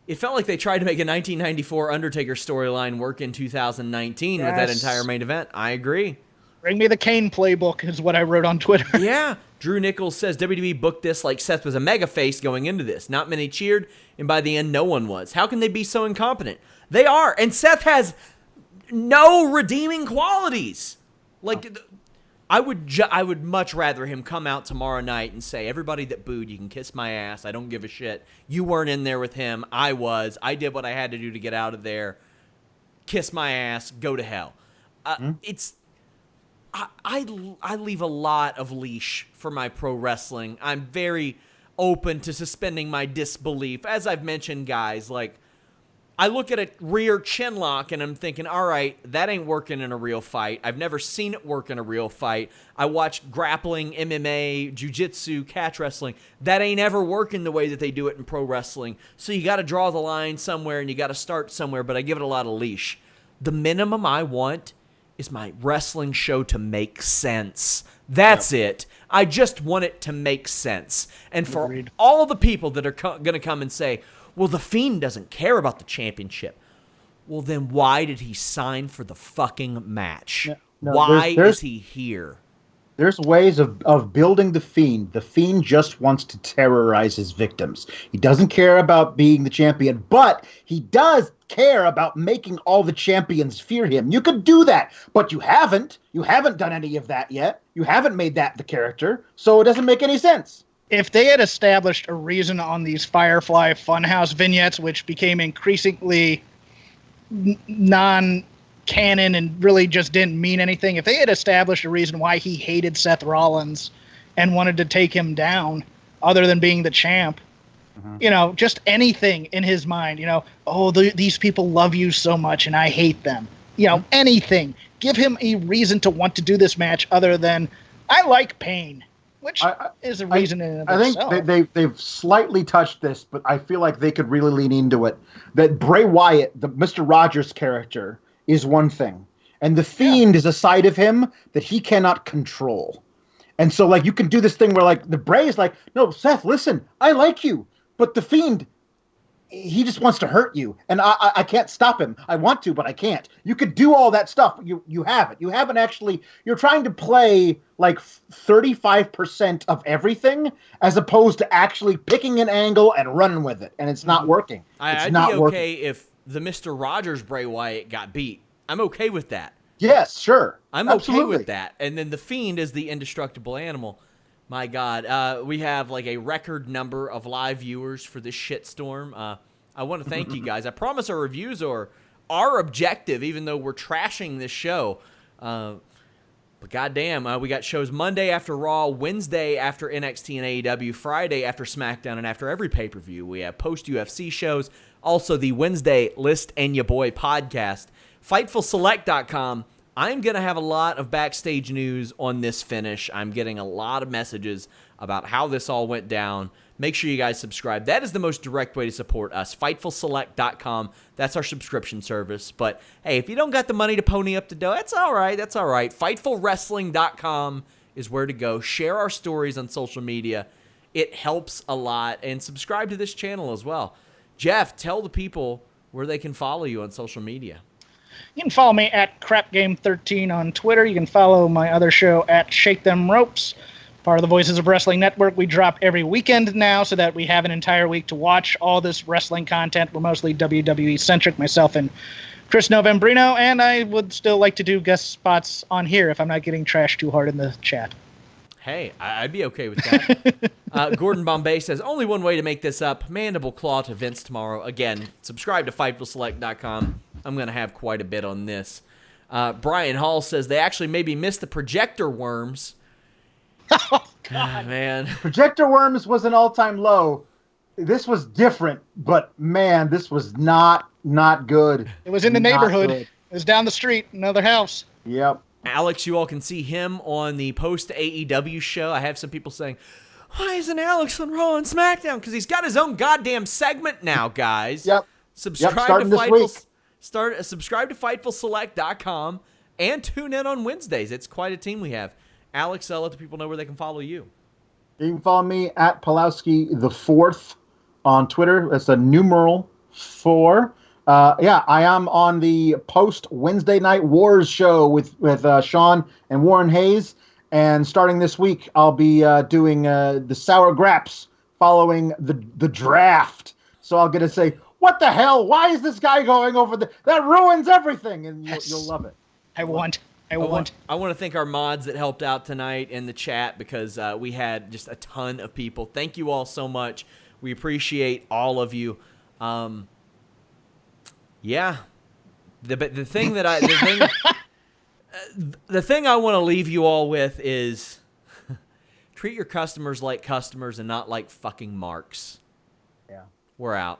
it felt like they tried to make a 1994 Undertaker storyline work in 2019 with that entire main event. I agree. Bring me the Kane playbook is what I wrote on Twitter. Yeah. Drew Nichols says WWE booked this like Seth was a mega face going into this. Not many cheered, and by the end, no one was. How can they be so incompetent? They are, and Seth has no redeeming qualities. Like, I would much rather him come out tomorrow night and say, everybody that booed, you can kiss my ass. I don't give a shit. You weren't in there with him. I was. I did what I had to do to get out of there. Kiss my ass. Go to hell. I leave a lot of leash for my pro wrestling. I'm very open to suspending my disbelief. As I've mentioned, guys, like, I look at a rear chin lock and I'm thinking, all right, that ain't working in a real fight. I've never seen it work in a real fight. I watched grappling, MMA, jiu-jitsu, catch wrestling. That ain't ever working the way that they do it in pro wrestling. So you got to draw the line somewhere and you got to start somewhere, but I give it a lot of leash. The minimum I want is my wrestling show to make sense. That's it. I just want it to make sense. And for all the people that are going to come and say, well, the Fiend doesn't care about the championship. Well, then why did he sign for the fucking match? Why is he here? There's ways of building the Fiend. The Fiend just wants to terrorize his victims. He doesn't care about being the champion, but he does care about making all the champions fear him. You could do that, but you haven't. You haven't done any of that yet. You haven't made that the character, so it doesn't make any sense. If they had established a reason on these Firefly Funhouse vignettes, which became increasingly non-canon and really just didn't mean anything, if they had established a reason why he hated Seth Rollins and wanted to take him down, other than being the champ, just anything in his mind, these people love you so much and I hate them. Anything. Give him a reason to want to do this match other than, I like pain. Which is a reason in and of itself. I think they've slightly touched this, but I feel like they could really lean into it. That Bray Wyatt, the Mr. Rogers character, is one thing. And the Fiend is a side of him that he cannot control. And so, like, you can do this thing where, like, the Bray is like, no, Seth, listen, I like you. But the Fiend, he just wants to hurt you. And I can't stop him. I want to, but I can't. You could do all that stuff. You haven't. You haven't actually. You're trying to play like 35% of everything as opposed to actually picking an angle and running with it. And it's not working. I'd be okay if the Mr. Rogers Bray Wyatt got beat. I'm okay with that. Yes, sure. I'm okay with that. And then the Fiend is the indestructible animal. My God, we have like a record number of live viewers for this shitstorm. I want to thank you guys. I promise our reviews are objective, even though we're trashing this show. But goddamn, we got shows Monday after Raw, Wednesday after NXT and AEW, Friday after SmackDown, and after every pay-per-view. We have post-UFC shows. Also, the Wednesday List and Ya Boy podcast. FightfulSelect.com. I'm going to have a lot of backstage news on this finish. I'm getting a lot of messages about how this all went down. Make sure you guys subscribe. That is the most direct way to support us. FightfulSelect.com. That's our subscription service. But, hey, if you don't got the money to pony up the dough, that's all right. That's all right. FightfulWrestling.com is where to go. Share our stories on social media. It helps a lot. And subscribe to this channel as well. Jeff, tell the people where they can follow you on social media. You can follow me at CrapGame13 on Twitter. You can follow my other show at Shake Them Ropes, part of the Voices of Wrestling Network. We drop every weekend now so that we have an entire week to watch all this wrestling content. We're mostly WWE-centric, myself and Chris Novembrino, and I would still like to do guest spots on here if I'm not getting trashed too hard in the chat. Hey, I'd be okay with that. Gordon Bombay says, only one way to make this up. Mandible Claw to Vince tomorrow. Again, subscribe to FightfulSelect.com. I'm going to have quite a bit on this. Brian Hall says, they actually maybe missed the projector worms. Oh, God. Man. Projector worms was an all-time low. This was different, but, man, this was not good. It was in the neighborhood. It was down the street, another house. Yep. Alex, you all can see him on the post-AEW show. I have some people saying, why isn't Alex on Raw and SmackDown? Because he's got his own goddamn segment now, guys. Yep. Subscribe to this week. Subscribe to FightfulSelect.com and tune in on Wednesdays. It's quite a team we have. Alex, let the people know where they can follow you. You can follow me at Pulowski the 4th on Twitter. That's a numeral 4. I am on the post Wednesday Night Wars show with Sean and Warren Hayes. And starting this week, I'll be doing the Sour Graps following the draft. So I'll get to say, what the hell? Why is this guy going over the... That ruins everything, and you'll love it. I want to thank our mods that helped out tonight in the chat because we had just a ton of people. Thank you all so much. We appreciate all of you. Yeah. The thing I want to leave you all with is treat your customers like customers and not like fucking marks. Yeah. We're out.